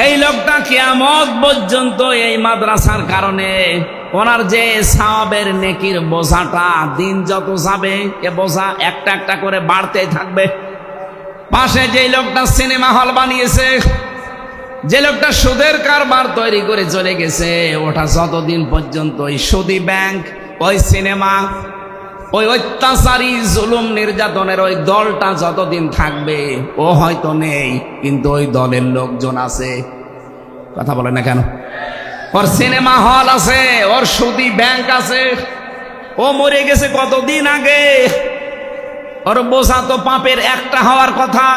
A: এই লোকটা কিয়ামত পর্যন্ত এই মাদ্রাসার কারণে ওনার যে সওয়াবের নেকির বোঝাটা দিন যত যাবে এ বোঝা একটা একটা করে বাড়তেই থাকবে। পাশে যে লোকটা সিনেমা হল বানিয়েছে, যে লোকটা সুদের কারবার তৈরি করে চলে গেছে, ওটা যতদিন পর্যন্ত ওই সুদী ব্যাংক, ওই সিনেমা, ওই অত্যাচারী জুলুম নির্যাতনের ওই দলটা যতদিন থাকবে, ও হয়তো নেই কিন্তু ওই দলের লোকজন আছে। কথা বলে না কেন? ওর সিনেমা হল আছে, ওর সুদী ব্যাংক আছে, ও মরে গেছে কতদিন আগে। ওর বোঝা তো পাপের একটা হওয়ার কথা,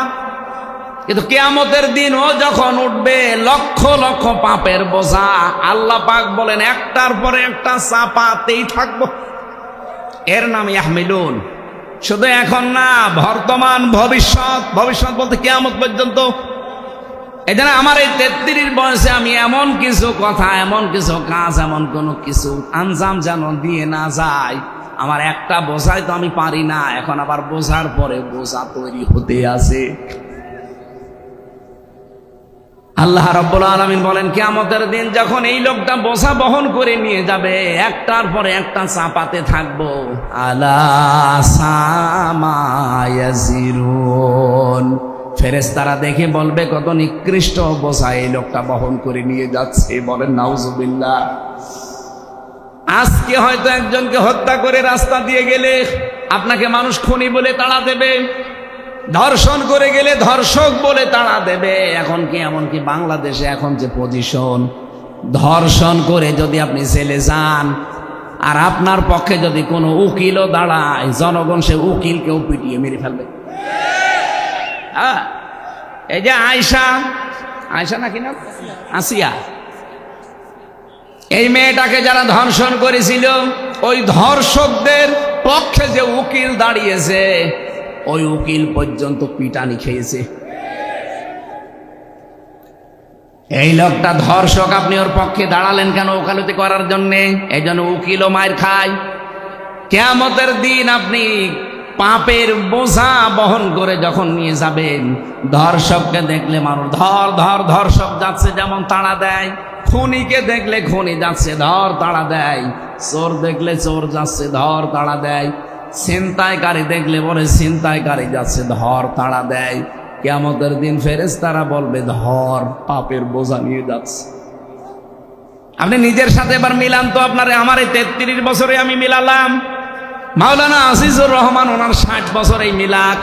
A: কিন্তু কিয়ামতের দিন ও যখন উঠবে লক্ষ লক্ষ পাপের বোঝা, আল্লাহ পাক বলেন একটার পরে একটা চাপাতেই থাকবো। এর নাম ইয়াহমিলুন। শুধু এখন না, বর্তমান ভবিষ্যৎ, ভবিষ্যৎ বলতে কিয়ামত পর্যন্ত। এই জন্য আমার এই 33 বয়সে আমি এমন কিছু কথা, এমন কিছু কাজ, এমন কোনো কিছু আঞ্জাম যেন দিয়ে না যায়। আমার একটা বোঝাই তো আমি পারি না, এখন আবার বোঝার পরে বোঝা তৈরি হতে আছে। আল্লাহ রাব্বুল আলামিন বলেন কিয়ামতের দিন যখন এই লোকটা বোঝা বহন করে নিয়ে যাবে, একটার পরে একটা চাপাতে থাকবো। আলা সামা ইয়াজিরুন, ফেরেশতারা দেখে বলবে কত নিকৃষ্ট বোঝা এই লোকটা বহন করে নিয়ে যাচ্ছে। বলেন নাউজুবিল্লাহ। আজকে হয়তো একজনকে হত্যা করে রাস্তা দিয়ে গেলে আপনাকে মানুষ খুনি বলে তাড়া দেবে, ধর্ষণ করে গেলে ধর্ষক বলে তাড়া দেবে। এখন কি, এমনকি বাংলাদেশে এখন যে পজিশন, ধর্ষণ করে যদি আপনি জেলে যান আর আপনার পক্ষে যদি কোনো উকিলও দাঁড়ায়, জনগণ সে উকিলকেও পিটিয়ে মেরে ফেলবে। এই যে আয়শা নাকি না, আসিয়া, এই মেয়েটাকে যারা ধর্ষণ করেছিল, ওই ধর্ষকদের পক্ষে যে উকিল দাঁড়িয়েছে, ওই উকিল পর্যন্ত পিটানি খেয়েছে। এই লোকটা ধর্ষক, আপনি ওর পক্ষে দাঁড়ালেন কেন? ওকালতি করার জন্যে। এই জন্য উকিলও মায়ের খায়। কিয়ামতের দিন আপনি পাপের বোঝা বহন করে যখন নিয়ে যাবেন, ধর্ষককে দেখলে মানুষ ধর ধর, ধর্ষক যাচ্ছে যেমন তাড়া দেয়, খুনিকে দেখলে খুনি যাচ্ছে ধর তাড়া দেয়, চোর দেখলে চোর যাচ্ছে ধর তাড়া দেয়, ছিনতাইকারী দেখলে বলে ছিনতাইকারী যাচ্ছে ধর তাড়া দেয়। কিয়ামতের দিন ফেরেশতারা বলবে ধর, পাপের বোঝা নিয়ে যাচ্ছে। আপনি নিজের সাথে এবার মিলান তো। আপনার আমার এই 33 বছরে আমি মিলালাম, মাওলানা আজিজুর রহমান ওনার 60 বছরে মিলাক,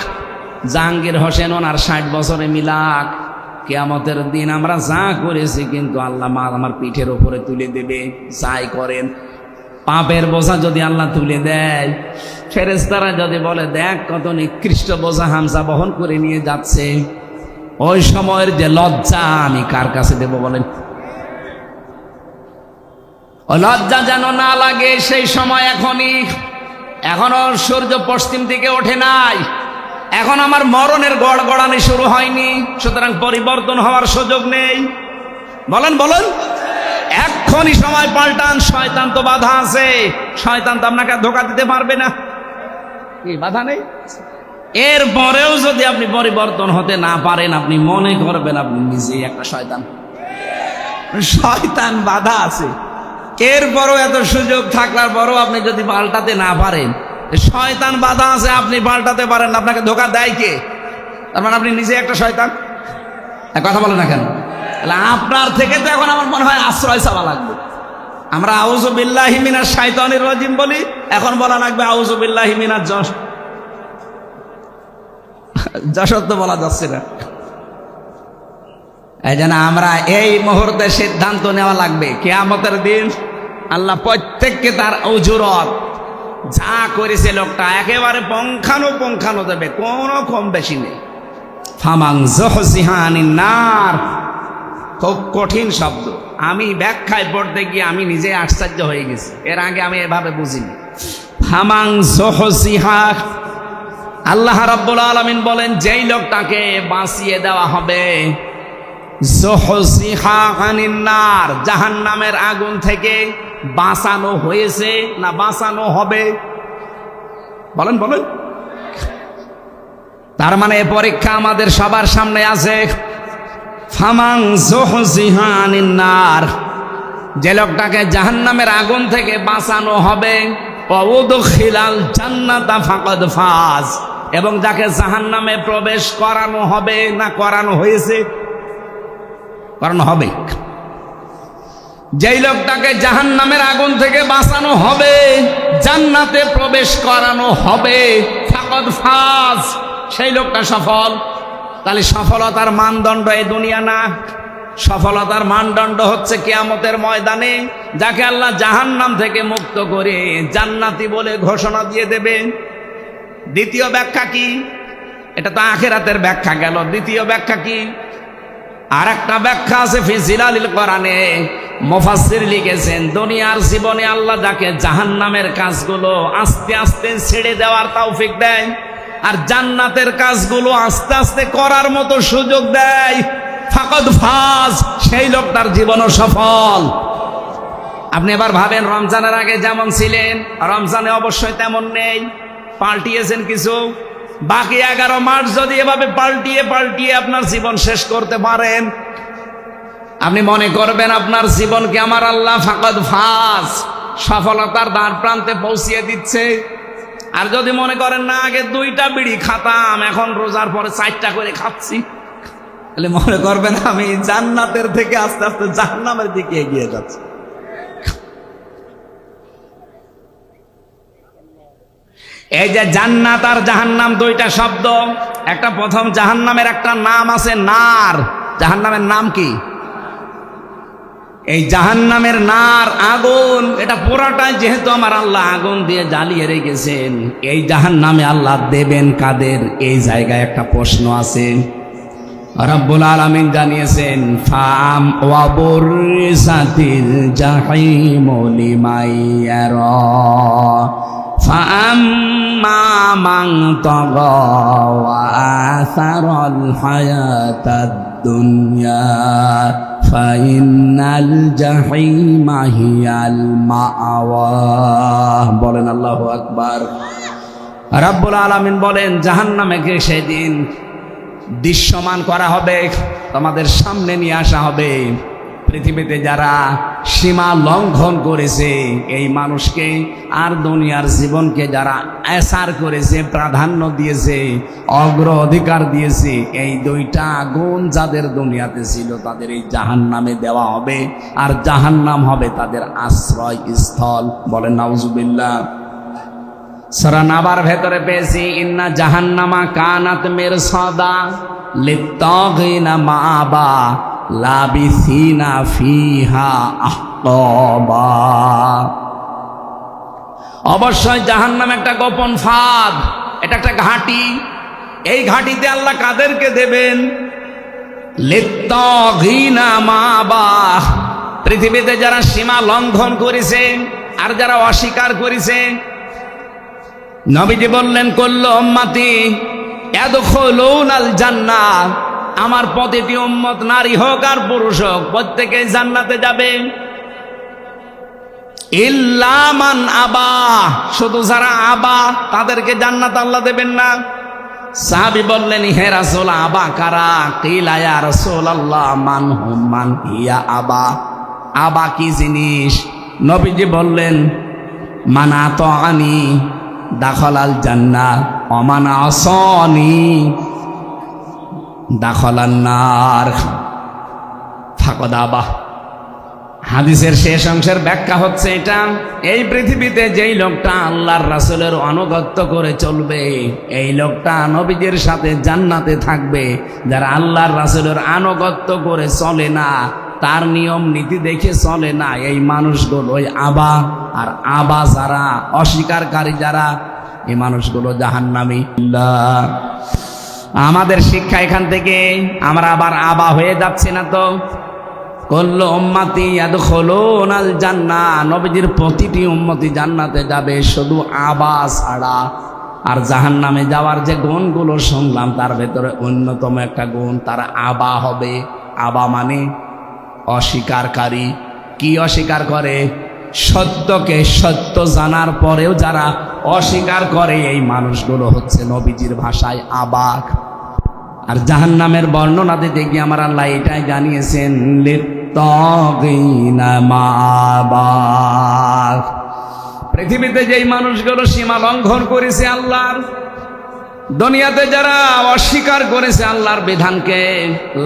A: জাহাঙ্গীর হোসেন ওনার 60 বছরে মিলাক। কিয়ামতের দিন আমরা যা করেছি কিন্তু আল্লাহ আমার পিঠের ওপরে তুলে দেবে। যাই করেন, পাপের বোঝা যদি আল্লাহ তুলে দেয়, ফেরেশতারা যদি বলে দেখ কত নিকৃষ্ট বোঝা হামজা বহন করে নিয়ে যাচ্ছে, ওই সময়ের যে লজ্জা আমি কার কাছে দেব বলেন? ও লজ্জা যেন না লাগে সেই সময় এখনই। এখনো সূর্য পশ্চিম দিকে ওঠে নাই, এখন আমার মরণের গড়গড়ানি শুরু হয়নি, সুতরাং পরিবর্তন হওয়ার সুযোগ নেই। বলেন বলেন, এক্ষুনি সময় পাল্টান। শয়তান তো বাধা আছে, শয়তান তো আপনাকে ধোঁকা দিতে পারবে না। কি বাধা নেই? এরপরেও যদি আপনি পরিবর্তন হতে না পারেন, আপনি মনে করবেন আপনি নিজেই একটা শয়তান। শয়তান বাধা আছে, এরপরও এত সুযোগ থাকার পরও আপনি যদি পাল্টাতে না পারেন, শয়তান বাধা আছে, আপনি পাল্টাতে পারেন না, আপনাকে ধোঁকা দেয় কে? তার মানে আপনি নিজে একটা শয়তান। কথা বলে না কেন? আপনার থেকে তো এখন আমার মনে হয় আশ্রয় চাওয়া লাগবে। আমরা আউযু বিল্লাহি মিনাশ শাইতানির রাজিম বলি, এখন বলা লাগবে আউযু বিল্লাহি মিনাজ জাসদ তো বলা যাচ্ছে না। এই জন্য আমরা এই মুহূর্তে সিদ্ধান্ত নেওয়া লাগবে, কিয়ামতের দিন আল্লাহ প্রত্যেককে তার উজুরত যা করেছে লোকটা একেবারে পঙ্খানো দেবে, কোনো কম বেশি নেই। ফামান যুহজিহা আনিন নার, খুব কঠিন শব্দ। আমি ব্যাখ্যায় পড়তে গিয়ে আমি নিজে আশ্চর্য হয়ে গেছি, এর আগে আমি এভাবে বুঝিনি। ফামান যুহজিহা, আল্লাহ রাব্বুল আলামিন বলেন যেই লোকটাকে বাঁচিয়ে দেওয়া হবে, যুহজিহা আনিন নার, জাহান্নামের আগুন থেকে বাঁচানো হয়েছে না বাঁচানো হবে? বলেন বলেন। তার মানে পরীক্ষা আমাদের সবার সামনে আছে। ফামান যুহজিহা আনিন নার, যে লোকটাকে জাহান্নামের আগুন থেকে বাঁচানো হবে, ওয়া উদখিলাল জান্নাতা ফাকাদ ফাজ, এবং যাকে জাহান্নামে প্রবেশ করানো হবে না করানো হয়েছে? করানো হবে। যেই লোকটাকে জাহান্নামের আগুন থেকে বাঁচানো হবে, জান্নাতে প্রবেশ করানো হবে, ফাকাদ ফাজ, সেই লোকটা সফল। তাহলে সফলতার মানদণ্ড এই দুনিয়া না, সফলতার মানদণ্ড হচ্ছে কিয়ামতের ময়দানে যাকে আল্লাহ জাহান্নাম থেকে মুক্ত করে জান্নাতি বলে ঘোষণা দিয়ে দেবেন। দ্বিতীয় ব্যাখ্যা কি? এটা তো আখিরাতের ব্যাখ্যা গেল। দ্বিতীয় ব্যাখ্যা কি? আর একটা ব্যাখ্যা আছে ফি জিলালিল কোরআনে, মুফাসসির লিখেছেন দুনিয়ার জীবনে আল্লাহ যাকে জাহান্নামের কাজগুলো আস্তে আস্তে ছেড়ে দেওয়ার তৌফিক দেয় আর জান্নাতের কাজগুলো আস্তে আস্তে করার মতো সুযোগ দেয়, ফাকাদ ফাজ, সেই লোকটার জীবনও সফল। আপনি এবার ভাবেন, রমজানের আগে যেমন ছিলেন রমজানে অবশ্যই তেমন নেই, পাল্টিয়েছেন কিছু। বাকি 11 মাস যদি এভাবে পাল্টিয়ে পাল্টিয়ে আপনার জীবন শেষ করতে পারেন, আপনি মনে করবেন আপনার জীবনকে আমার আল্লাহ ফাকাদ ফাজ, সফলতার দ্বার প্রান্তে পৌঁছিয়ে দিচ্ছে। আর যদি মনে করেন না, আগে 2টা বিড়ি খাতাম, এখন রোজার পরে 4টা করে খাচ্ছি, তাহলে মনে করবেন আমি জান্নাতের থেকে আস্তে আস্তে জাহান্নামের দিকে এগিয়ে যাচ্ছি। এই যে জান্নাত আর জাহান্নাম 2টা শব্দ, একটা প্রথম জাহান্নামের একটা নাম আছে নার। জাহান্নামের নাম কি? এই জাহান্নামের নার, আগুন, এটা পুরাটাই যেহেতু আমার আল্লাহ আগুন দিয়ে জ্বালিয়ে রেখেছেন, এই জাহান্নামে আল্লাহ দেবেন কাদের? এই জায়গায় একটা প্রশ্ন আছে। রব্বুল আলামিন জানিয়েছেন ফাম ওয়াবুরসাতিল জাহিমু লিমাইয়ারা ফাআম্মা মান তাগা ওয়া আসারাল হায়াতাদ দুনিয়া ফাইনাল জাহিমা হিয়াল মাআওয়া। বলেন আল্লাহু আকবার। রব্বুল আলামিন বলেন জাহান্নামকে সেদিন দৃশ্যমান করা হবে, তোমাদের সামনে নিয়ে আসা হবে। পৃথিবীতে যারা সীমা লঙ্ঘন করেছে এই মানুষকে, আর দুনিয়ার জীবনকে যারা এসার করেছে, প্রাধান্য দিয়েছে, অগ্রাধিকার দিয়েছে, এই 2টা গুণ যাদের দুনিয়াতে ছিল তাদের এই জাহান্নামে দেওয়া হবে, আর জাহান্নাম হবে তাদের আশ্রয় স্থল। বলেন নাউজুবিল্লাহ। সূরা নাবার ভেতরে পেয়েছি ইন্না জাহান্নামা কানাত মিরসাদা লিত্তাগিনা মাআবা লাবিসিনা ফিহা আহকাবা। অবশ্যই জাহান্নাম একটা গোপন ফাঁদ, এটা একটা ঘাঁটি। এই ঘাঁটিতে আল্লাহ কাদেরকে দেবেন? লিত্তাগিনা মাআবা, পৃথিবীতে যারা সীমা লঙ্ঘন করেছে আর যারা অস্বীকার করেছে। নবীজি বললেন কুল্লু উম্মতি ইয়াদখুলুনাল জান্নাহ, আমার প্রতিটি উম্মত নারী হোক আর পুরুষ হোক প্রত্যেকেই জান্নাতে যাবে। ইল্লা মান আবা, শুধু যারা আবা তাদেরকে জান্নাত আল্লাহ দেবেন না। সাহাবী বললেন হে রাসূল, আবা কারা? কিলা ইয়া রাসূলুল্লাহ মান হুম মান হিয়া আবা। আবা কি জিনিস? নবীজি বললেন মান আতাআনি দাখালাল জান্নাহ ওয়া মান আসানি দাখালান নার ফাকাদ আবা। হাদিসের শেষ অংশের ব্যাখ্যা হচ্ছে এটা, এই পৃথিবীতে যেই লোকটা আল্লাহর রাসূলের আনুগত্য করে চলবে, এই লোকটা নবীজির সাথে জান্নাতে থাকবে। যারা আল্লাহর রাসূলের আনুগত্য করে চলে না, তার নিয়ম নীতি দেখে চলে না, এই মানুষগুলোই আবা। আর আবা যারা, অস্বীকারী যারা, এই মানুষগুলো জাহান্নামী। আমাদের শিক্ষা এখান থেকে, আমরা আবার আবা হয়ে যাচ্ছি না তো। কুল্লু উম্মতি ইয়াদখুলুনাল জান্নাহ, নবীজির প্রতিটি উম্মতি জান্নাতে যাবে, শুধু আবা ছাড়া। আর জাহান্নামে যাওয়ার যে গুণগুলো শুনলাম তার ভেতরে অন্যতম একটা গুণ, তারা আবা হবে। আবা মানে অস্বীকারী। কি অস্বীকার করে? সত্যকে সত্য জানার পরেও যারা অস্বীকার করে, এই মানুষগুলো হচ্ছে নবীজির ভাষায় আবাক। আর জাহান্নামের বর্ণনা দিতে গিয়ে আমার আল্লাহ এটাই জানিয়েছেন লিত্তাগিনা মাআবা। পৃথিবীতে যেই মানুষগুলো সীমা লঙ্ঘন করেছে আল্লাহর, দুনিয়াতে যারা অস্বীকার করেছে আল্লাহর বিধানকে,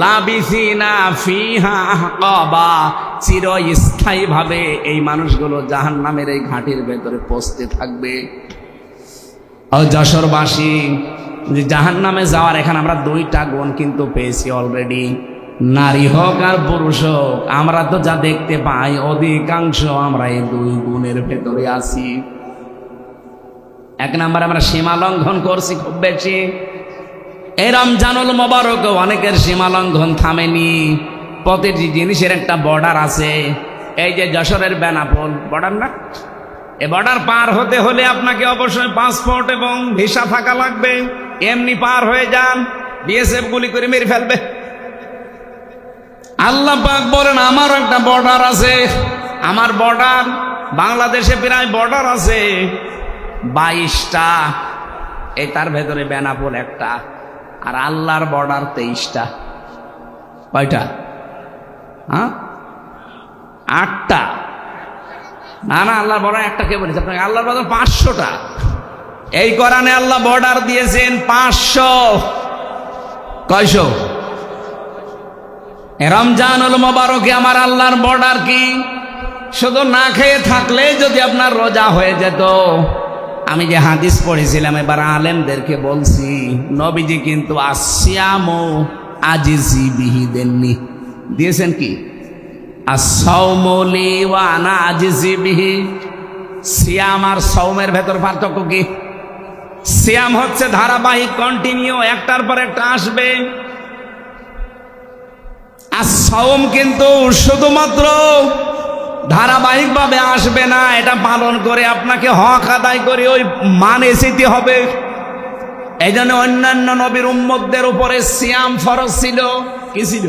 A: লাবিসিনা ফিহা আহকাবা, চিরস্থায়ী ভাবে এই মানুষগুলো জাহান্নামের এই ঘাটির ভেতরে পৌঁছতে থাকবে। ও যশোরবাসী, যে জাহান্নামে যাওয়ার এখানে আমরা 2টা গুণ কিন্তু পেয়েছি অলরেডি। নারী হোক আর পুরুষ হোক, আমরা তো যা দেখতে পাই অধিকাংশ আমরা এই 2 গুণের ভেতরে আছি। 1 নম্বরে আমরা সীমা লঙ্ঘন করছি খুব বেশি। এই রমজানুল মোবারক অনেকের সীমা লঙ্ঘন থামেনি। প্রতিটি জিনিসের একটা বর্ডার আছে। এই যে যশোরের বেনাপোল বর্ডার না, এই বর্ডার পার হতে হলে আপনাকে অবশ্যই পাসপোর্ট এবং ভিসা থাকা লাগবে। এমনি পার হয়ে যান, বিএসএফ গুলি করে মেরে ফেলবে। আল্লাহ পাক বলেন আমারও একটা বর্ডার আছে। আমার বর্ডার বাংলাদেশে প্রায় বর্ডার আছে 22টা। এই তার ভেতরে বেনাপোল একটা, আর আল্লাহর বর্ডার 23টা। কয়টা? হ্যাঁ, 8টা। না না, আল্লাহর বর্ডার একটা কে বলেছে আপনাকে? আল্লাহর বর্ডার 500টা। এই কোরআনে আল্লাহ বর্ডার দিয়েছেন 500। কয়শো? রমজানুল মোবারকে আমার আল্লাহর বর্ডার কি? শুধু না খেয়ে থাকলে যদি আপনার রোজা হয়ে যেত। আমি যে হাদিস পড়েছিলাম এবার আলেমদেরকে বলছি, নবীজি কিন্তু আসিয়ামু আজিজি বিহি দেননি, দিয়েছেন কি? আসসাউমুলি ওয়া আনা আজিজি বিহি। সিয়াম আর সওমের ভেতর পার্থক্য কি? সিয়াম হচ্ছে ধারাবাহিক, কন্টিনিউ, একটার পর একটা আসবে। আর সওম কিন্তু শুধুমাত্র ধারাবাহিকভাবে আসবে না, এটা পালন করে আপনাকে হক আদায় করে ওই মানে যেতে হবে। এই জন্য অন্যান্য নবীর উম্মতদের উপরে সিয়াম ফরজ ছিল। কি ছিল?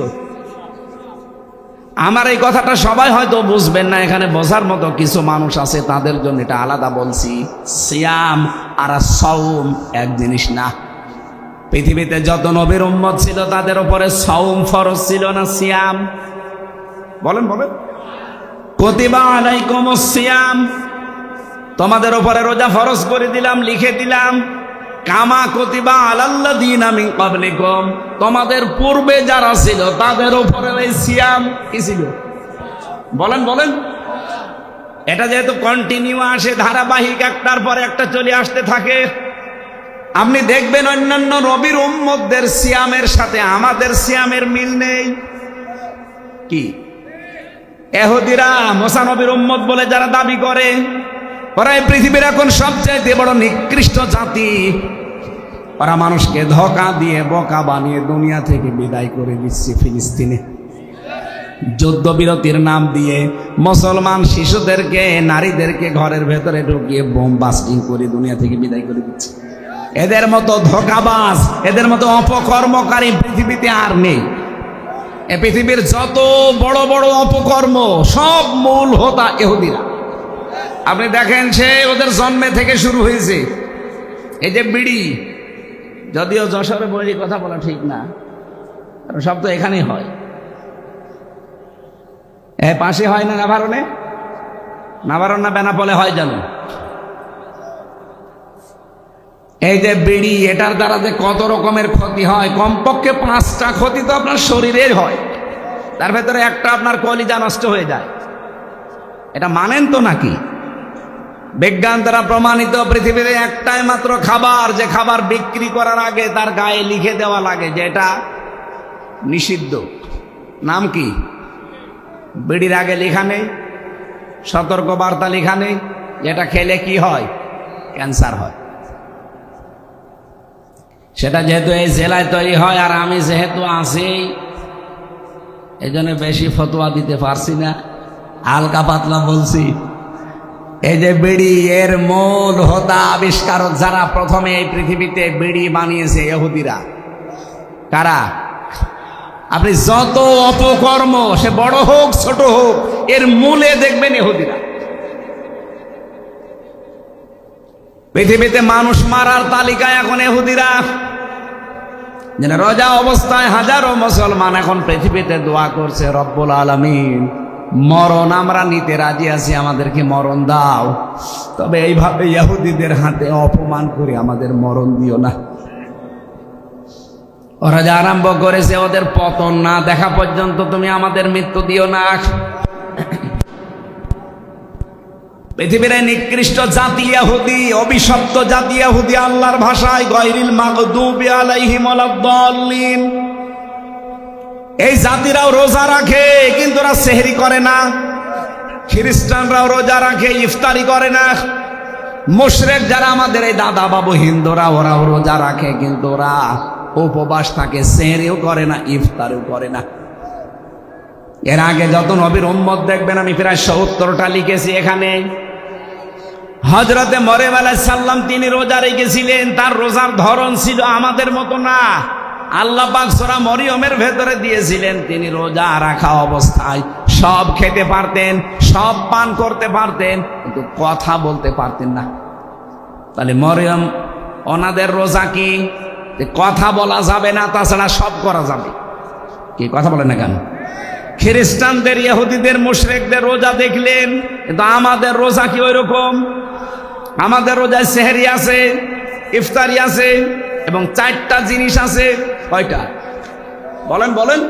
A: আমার এই কথাটা সবাই হয়তো বুঝবেন না, এখানে বোঝার মতো কিছু মানুষ আছে, তাদের জন্য এটা আলাদা বলছি। সিয়াম আর সওম এক জিনিস না। পৃথিবীতে যত নবীর উম্মত ছিল তাদের উপরে সওম ফরজ ছিল না সিয়াম? বলেন বলেন। কুতিবা আলাইকুমুস সিয়াম, তোমাদের উপরে রোজা ফরজ করে দিলাম, লিখে দিলাম। কামা কুতিবা আলাল্লাযীনা মিন ক্বাবলিকুম, তোমাদের পূর্বে যারা ছিল তাদের উপরে এই সিয়াম কি ছিল? বলেন বলেন। এটা যেহেতু কন্টিনিউ আসে, ধারাবাহিক, একটার পর একটা চলে আসতে থাকে। আপনি দেখবেন অন্যান্য নবীর উম্মতদের সিয়ামের সাথে আমাদের সিয়ামের মিল নেই। কি? ইহুদিরা মুসা নবীর উম্মত বলে যারা দাবি করে, ওরা এই পৃথিবীর এখন সবচাইতে বড় নিকৃষ্ট জাতি। ওরা মানুষকে ধোঁকা দিয়ে বোকা বানিয়ে দুনিয়া থেকে বিদায় করে দিচ্ছে। ফিলিস্তিনে যুদ্ধবিরতির নাম দিয়ে মুসলমান শিশুদেরকে, নারীদেরকে ঘরের ভেতরে ঢুকিয়ে বোম বাস্টিং করে দুনিয়া থেকে বিদায় করে দিচ্ছে। এদের মতো ধোঁকাবাজ, এদের মতো অপকর্মকারী পৃথিবীতে আর নেই। এ পৃথিবীর যত বড় বড় অপকর্ম সব মূল হোতা ইহুদিরা। আপনি দেখেন, সে ওদের জন্মে থেকে শুরু হয়েছে। এই যে বিড়ি, যদিও যশোরে বলি কথা বলা ঠিক না, সব তো এখানেই হয়। এ পাশে হয় না নাভারণে? নাভারণ না বেনাপোলে হয় জানো? এই যে বিড়ি, এটার দ্বারা যে কত রকমের ক্ষতি হয়, কমপক্ষে 5টা ক্ষতি তো আপনার শরীরের হয়। তার ভেতরে একটা আপনার কলিজা নষ্ট হয়ে যায়। এটা মানেন তো নাকি? বিজ্ঞান দ্বারা প্রমাণিত পৃথিবীতে একটাই মাত্র খাবার, যে খাবার বিক্রি করার আগে তার গায়ে লিখে দেওয়া লাগে যে এটা নিষিদ্ধ। নাম কি? বিড়ির আগে লেখা নেই, সতর্ক বার্তা লেখা নেই, যেটা খেলে কি হয়? ক্যান্সার হয়। সেটা যেহেতু এই জেলায় তৈরি হয়, আর আমি যেহেতু আছি, এই জন্য বেশি ফতোয়া দিতে পারছি না, হালকা পাতলা বলছি। এই যে বিড়ি, এর মূল হোতা, আবিষ্কারক যারা প্রথমে এই পৃথিবীতে বিড়ি বানিয়েছে, ইহুদিরা। কারা? আপনি যত অপকর্ম, সে বড় হোক ছোট হোক, এর মূলে দেখবেন ইহুদিরা। পৃথিবীতে মানুষ মারার তালিকায় এখন ইহুদিরা। যেন রোজা অবস্থায় হাজারো মুসলমান এখন পৃথিবীতে দোয়া করছে, রব্বুল আলামিন মরণ আমরা নিতে রাজি আছি, আমাদেরকে মরণ দাও, তবে এইভাবে ইহুদিদের হাতে অপমান করে আমাদের মরণ দিও না। ওরা যা আরম্ভ করেছে, ওদের পতন না দেখা পর্যন্ত তুমি আমাদের মৃত্যু দিও না। পৃথিবীর নিকৃষ্ট জাতি ইহুদি, অভিশপ্ত জাতি ইহুদি, আল্লাহর ভাষায় গায়রিল মাগদুবি আলাইহিম ওয়ালাদ-দাল্লিন। এই জাতিরাও রোজা রাখে, কিন্তু ওরা সেহরি করে না। খ্রিস্টানরাও রোজা রাখে, ইফতারি করে না। মুশরিক যারা আমাদের এই দাদা বাবু হিন্দুরা, ওরাও রোজা রাখে, কিন্তু ওরা উপবাস থাকে, সেহরিও করে না, ইফতারও করে না। এর আগে যত নবীর উম্মত দেখবেন, আমি প্রায় 70টা লিখেছি এখানে। হযরতে মরিয়ম আলাইহিস সালাম তিনি রোজা রেখেছিলেন, তার রোজার ধরন ছিল আমাদের মতো না। আল্লাহ পাক সূরা মরিয়মের ভেতরে দিয়েছিলেন, তিনি রোজা রাখা অবস্থায় সব খেতে পারতেন, সব পান করতে পারতেন, কিন্তু কথা বলতে পারতেন না। তাহলে মরিয়ম ওনাদের রোজা কি? যে কথা বলা যাবে না, তাছাড়া সব করা যাবে। কি কথা বলেন না কেন? খ্রিস্টানদের, ইহুদিদের, মুশরিকদের রোজা দেখলেন, কিন্তু আমাদের রোজা কি ওই রকম? আমাদের রোজায় সেহরি আছে, ইফতারি আছে, এবং 4টা জিনিস আছে। কয়টা বলেন বলেন?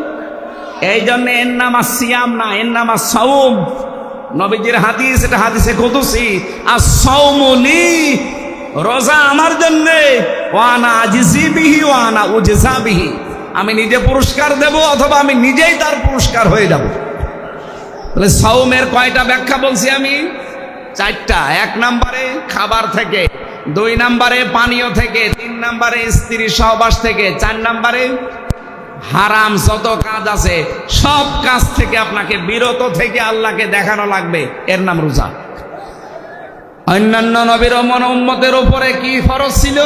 A: এই জন্য এর নাম সিয়াম না, এর নাম সাওম। নবীজির হাদিস, এটা হাদিসে কুদসি, আস-সাওমু লি, রোজা আমার জন্য, ওয়া আনা আজিজি বিহি ওয়া আনা উজজা বিহি, আমি নিজে পুরস্কার দেব অথবা আমি নিজেই তার পুরস্কার হয়ে যাব। তাহলে সাওমের কয়টা ব্যাখ্যা বলছি আমি? 4টা। 1 নম্বরে খাবার থেকে, 2 নম্বরে পানীয় থেকে, 3 নম্বরে স্ত্রী সহবাস থেকে, 4 নম্বরে হারাম যত কাজ আছে সব কাজ থেকে আপনাকে বিরত থেকে আল্লাহকে দেখানো লাগবে, এর নাম রোজা। অন্যান্য নবীর উম্মতের উপরে কি ফরজ ছিল?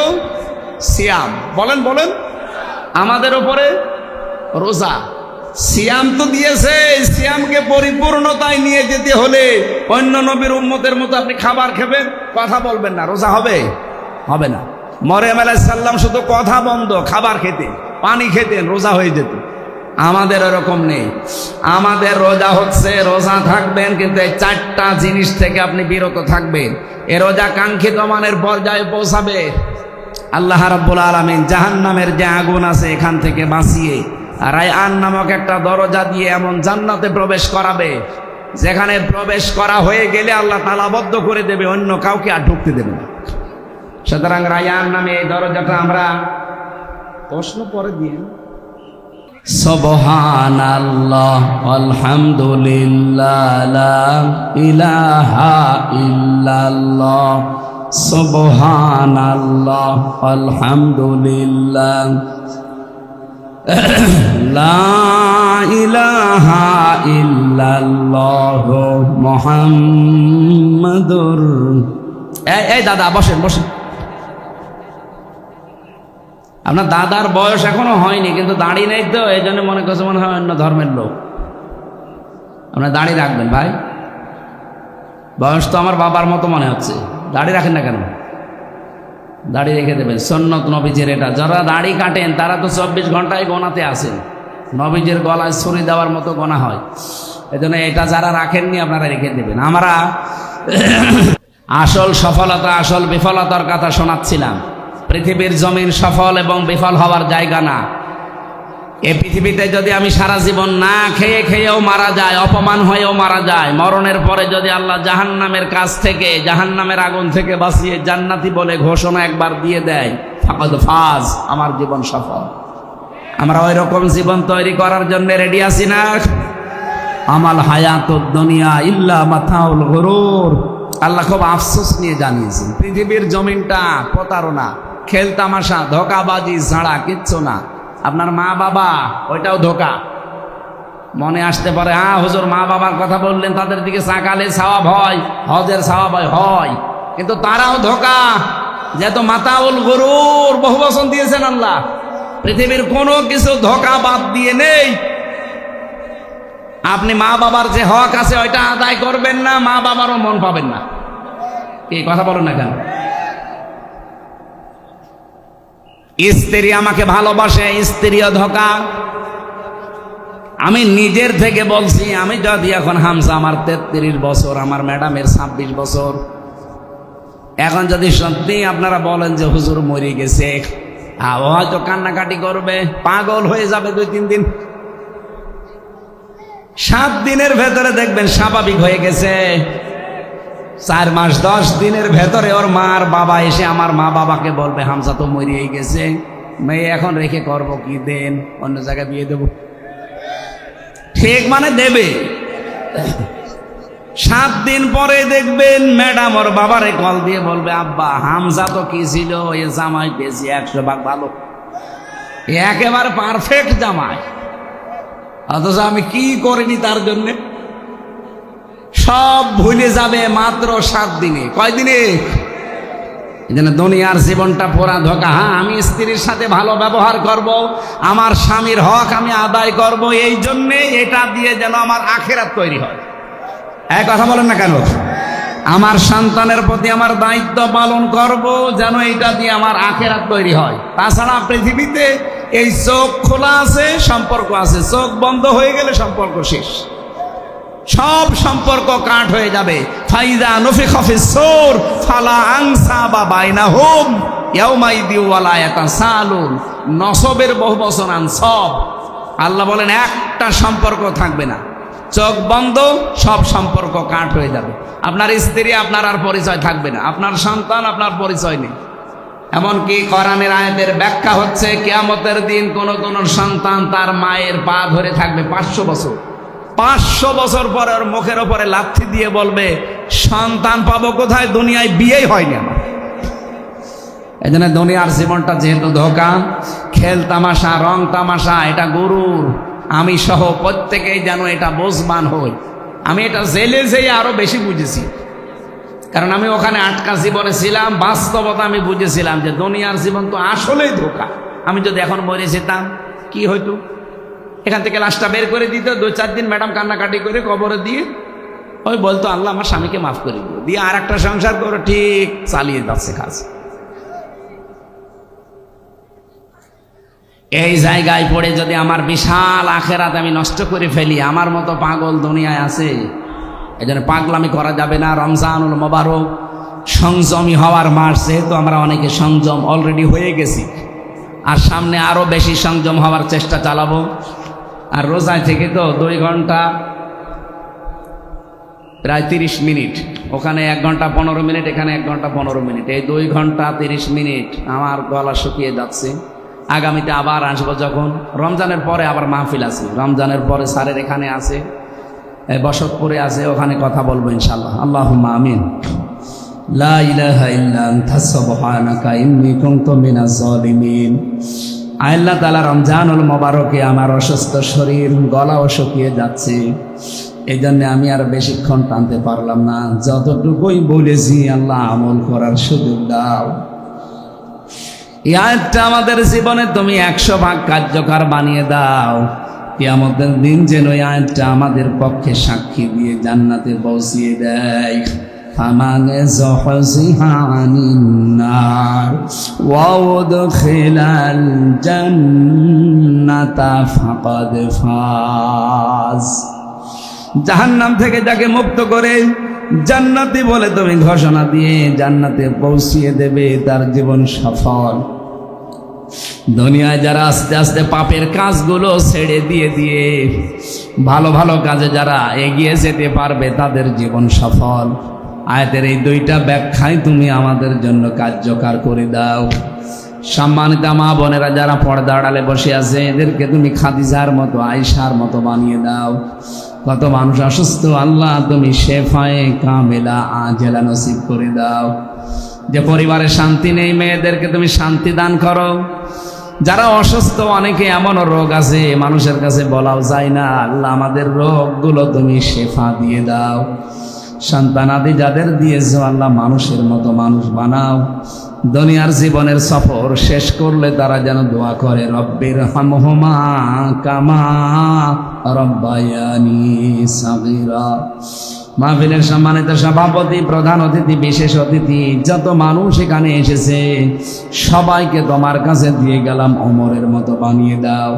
A: সিয়াম। বলেন বলেন? আমাদের উপরে রোজা। সিয়াম তো দিয়েছে, সিয়ামকে পরিপূর্ণতায় নিয়ে যেতে হলে অন্য নবীর উম্মতের মতো আপনি খাবার খাবেন, কথা বলবেন না, রোজা হবে? হবে না। মরিয়ম আলাইহিস সালাম শুধু কথা বন্ধ, খাবার খেতেন, পানি খেতেন, রোজা হয়ে যেত। আমাদের এরকম নেই। আমাদের রোজা হচ্ছে, রোজা থাকবেন, কিন্তু এই 4টা জিনিস থেকে আপনি বিরত থাকবেন। এ রোজা কাঙ্ক্ষিত মানের পর্যায়ে পৌঁছাবে। আল্লাহ রাব্বুল আলামিন জাহান্নামের যে আগুন আছে এখান থেকে বাঁচিয়ে রায়আন নামক একটা দরজা দিয়ে এমন জান্নাতে প্রবেশ করাবে, যেখানে প্রবেশ করা হয়ে গেলে আল্লাহ তালাবদ্ধ করে দেবে, অন্য কাউকে আর ঢুকতে দেবে না। সুতরাং রায়আন নামে এই দরজাটা আমরা প্রশ্ন পরে দিয়ে সুবহানাল্লাহ আলহামদুলিল্লাহ লা ইলাহা ইল্লাল্লাহ সুবহানাল্লাহ আলহামদুলিল্লাহ লা ইলাহা ইল্লাল্লাহ মুহাম্মাদুর। এই দাদা বসেন বসেন। আপনার দাদার বয়স এখনো হয়নি, কিন্তু দাড়ি নেই তো, এই জন্য মনে করছে মনে হয় অন্য ধর্মের লোক। আপনার দাড়ি রাখবেন ভাই, বয়স তো আমার বাবার মতো মনে হচ্ছে। দাড়ি রাখেন না কেন? দাড়ি রেখে দেবেন, সুন্নত নবীজির এটা। যারা দাড়ি কাটেন তারা তো 24 ঘন্টায় গোনাতে আসেন, নবীজির গলায় ছুরি দেওয়ার মতো গোনা হয়। এই জন্য এটা যারা রাখেননি আপনারা রেখে দেবেন। আমরা আসল সফলতা, আসল বিফলতার কথা শোনাচ্ছিলাম। পৃথিবীর জমিন সফল এবং বিফল হওয়ার জায়গা না। এই পৃথিবীতে যদি আমি সারা জীবন না খেয়ে খেয়েও মারা যায়, অপমান হয়েও মারা যায়, মরণের পরে যদি আল্লাহ জাহান্নামের কাছ থেকে, জাহান্নামের আগুন থেকে বাঁচিয়ে জান্নাতি বলে ঘোষণা একবার দিয়ে দেয়, ফাকাদ ফাজ, আমার জীবন সফল। আমরা ওই রকম জীবন তৈরি করার জন্য রেডি আছি না? আমাল হায়াতুদ দুনিয়া ইল্লা মাতাউল গুরুর। আল্লাহ খুব আফসোস নিয়ে জানিয়েছেন, পৃথিবীর জমিনটা প্রতারণা, খেল তামাশা, ধোকাবাজি ছাড়া কিচ্ছু না। আপনার মা বাবা, ওইটাও ধোকা। মনে আসতে পারে, হ্যাঁ হুজুর মা বাবার কথা বললেন, তাদের দিকে সাকালে সওয়াব হয়, হজের সওয়াব হয়, কিন্তু তারাও ধোকা। যেহেতু মাতাউল গুরুর বহু বচন দিয়েছেন আল্লাহ, পৃথিবীর কোনো কিছু ধোকা বাদ দিয়ে নেই। আপনি মা বাবার যে হক আছে ওইটা আদায় করবেন না, মা বাবারও মন পাবেন না। এই কথা বলেন না কেন? স্ত্রী আমাকে ভালোবাসে, স্ত্রীও ধোকা। আমি নিজের থেকে বলছি, আমি যদি এখন হামজা, আমার 33 বছর, আমার ম্যাডামের 26 বছর, এখন যদি সত্যি আপনারা বলেন যে হুজুর মরে গেছে, ও হয়তো কান্নাকাটি করবে, পাগল হয়ে যাবে 2-3 দিন। 7 দিনের ভেতরে দেখবেন স্বাভাবিক হয়ে গেছে। 4 মাস 10 দিনের ভেতরে ওর মার বাবা এসে আমার মা বাবাকে বলবে, হামজা তো মরিয়েই গেছে, মেয়ে এখন রেখে করব কি, দেন অন্য জায়গায় বিয়ে দেব। ঠিক মানে দেবে। 7 দিন পরে দেখবেন ম্যাডাম ওর বাবারে কল দিয়ে বলবে, আব্বা হামজা তো কি ছিল, এ জামাই পেয়েছি 100 ভাগ ভালো। একেবারে পারফেক্ট জামাই, অথচ আমি কি করিনি তার জন্য। সব ভুলে যাবে মাত্র 7 দিনে। কয় দিনে? এই জন্য দুনিয়ার জীবনটা পুরা ধোঁকা। হ্যাঁ, আমি স্ত্রীর সাথে ভালো ব্যবহার করব, আমার স্বামীর হক আমি আদায় করব, এই জন্যে এটা দিয়ে যেন আমার আখেরাত তৈরি হয়। এক কথা বলেন না কেন? আমার সন্তানের প্রতি আমার দায়িত্ব পালন করব, যেন এটা দিয়ে আমার আখেরাত তৈরি হয়। তাছাড়া পৃথিবীতে এই চোখ খোলা আছে, সম্পর্ক আছে, চোখ বন্ধ হয়ে গেলে সম্পর্ক শেষ, সব সম্পর্ক কাট হয়ে যাবে। ফাইদা নফিখা ফিস-সূর ফালা আনসাবা বাইনাহুম ইয়াউমাইদি ওয়ালা ইয়াতাসালুন। নসবের বহুবচন আনসব। আল্লাহ বলেন একটা সম্পর্ক থাকবে না, চোখ বন্ধ, সব সম্পর্ক কাট হয়ে যাবে। আপনার স্ত্রী আপনার আর পরিচয় থাকবে না, আপনার সন্তান আপনার পরিচয় নেই। এমনকি কোরআনের আয়াতের ব্যাখ্যা হচ্ছে কিয়ামতের দিন কোন কোন সন্তান তার মায়ের পা ধরে থাকবে 500 বছর। 500 বছর পরে ওর মুখের ওপরে লাথি দিয়ে বলবে, সন্তান পাবো কোথায়, দুনিয়ায় বিয়েই হয়নি আমার। এই জন্য দুনিয়ার জীবনটা যেহেতু ধোঁকা, খেল তামাশা, রং তামাশা, এটা গরুর, আমি সহ প্রত্যেকেই যেন এটা বোঝবান হই। আমি এটা জেলে যেয়ে আরো বেশি বুঝেছি, কারণ আমি ওখানে আটকা জীবনে ছিলাম। বাস্তবতা আমি বুঝেছিলাম যে দুনিয়ার জীবন তো আসলেই ধোঁকা। আমি যদি এখন মরে যেতাম কি হইতো? এখান থেকে লাশটা বের করে দিত, 2-4 দিন ম্যাডাম কান্নাকাটি করে কবরে দিয়ে ওই বলতো আল্লাহ আমার স্বামীকে মাফ করে দিও, দিয়ে আর একটা সংসার করে ঠিক চালিয়ে যাচ্ছে কাজ। এই জায়গায় পড়ে যদি আমার বিশাল আখেরাত আমি নষ্ট করে ফেলি, আমার মতো পাগল দুনিয়ায় আছে। এই জন্য পাগলামি করা যাবে না। রমজানুল মোবারক সংযমী হওয়ার মাস, যেহেতু আমরা অনেকে সংযম অলরেডি হয়ে গেছি, আর সামনে আরো বেশি সংযম হওয়ার চেষ্টা চালাবো। আর রোজায় থেকে তো 2 ঘন্টা প্রায় 30 মিনিট, ওখানে 1 ঘন্টা 15 মিনিট, এখানে 1 ঘন্টা 15 মিনিট, এই 2 ঘন্টা 30 মিনিট আমার গলা শুকিয়ে যাচ্ছে। আগামীতে আবার আসবো যখন রমজানের পরে, আবার মাহফিল আছে রমজানের পরে, স্যারের এখানে আছে, বসতপুরে আছে, ওখানে কথা বলবো ইনশাআল্লাহ। আল্লাহুম্মা আমিন। লা ইলাহা ইল্লা আনতা সুবহানাকা ইন্নী কুনতু মিনাজ জালিমিন। আল্লাহ তাআলা রমজানুল মোবারকে আমার অসুস্থ শরীর, গলাও শুকিয়ে যাচ্ছে, এই জন্য আমি আর বেশিক্ষণ টানতে পারলাম না। যতটুকুই বলেছি আল্লাহ আমল করার সুযোগ দাও। এই আয়াতটা আমাদের জীবনে তুমি 100 ভাগ কার্যকর বানিয়ে দাও। কিয়ামতের দিন যেন এই আয়াতটা আমাদের পক্ষে সাক্ষী দিয়ে জান্নাতে পৌঁছিয়ে দেয়। ফামান যুহজিহা আনিন নার ওয়া উদখিলাল জান্নাতা ফাকাদ ফাজ। জাহান্নাম থেকে যাকে মুক্ত করে জান্নাতি বলে তুমি ঘোষণা দিয়ে জান্নাতে পৌঁছিয়ে দেবে, তার জীবন সফল। দুনিয়ায় যারা আস্তে আস্তে পাপের কাজগুলো ছেড়ে দিয়ে দিয়ে ভালো ভালো কাজে যারা এগিয়ে যেতে পারবে, তাদের জীবন সফল। আয়াতের এই 2টা ব্যাখ্যাই তুমি আমাদের জন্য কার্যকর করে দাও। সম্মানিত মা বোনেরা যারা পর্দা আড়ালে বসে আছে, এদেরকে তুমি খাদিজার মতো, আয়েশার মতো বানিয়ে দাও। কত মানুষ অসুস্থ, আল্লাহ তুমি শেফায়ে কামেলা আজেলা নসিব করে দাও। যে পরিবারে শান্তি নেই, মেয়েদেরকে তুমি শান্তি দান করো। যারা অসুস্থ, অনেকে এমন রোগ আছে মানুষের কাছে বলাও যায় না, আল্লাহ আমাদের রোগগুলো তুমি শেফা দিয়ে দাও। সন্তানাদি যাদের দিয়েছো আল্লাহ মানুষের মতো মানুষ বানাও। দুনিয়ার জীবনের সফর শেষ করলে তারা যেন দোয়া করে, রব্বির হামহুমা কামা রব্বায়ানি সাগীরা। মাহফিলের সম্মানিত সভাপতি, প্রধান অতিথি, বিশেষ অতিথি, যত মানুষ এখানে এসেছে সবাইকে তোমার কাছে দিয়ে গেলাম, ওমরের মতো বানিয়ে দাও।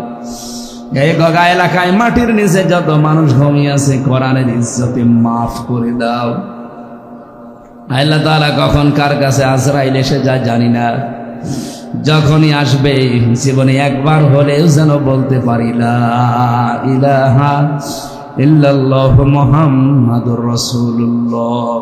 A: এই গগা এলাকায় মাটির নিচে যত মানুষ ঘুমিয়ে আছে, কোরআনের ইজ্জতে মাফ করে দাও। আল্লাহ তাআলা কখন কার কাছে আজরাইল এসে যায় জানি না, যখনই আসবে জীবনে একবার হলেও যেন বলতে পারি লা ইলাহা ইল্লাল্লাহু মুহাম্মাদুর রাসূলুল্লাহ।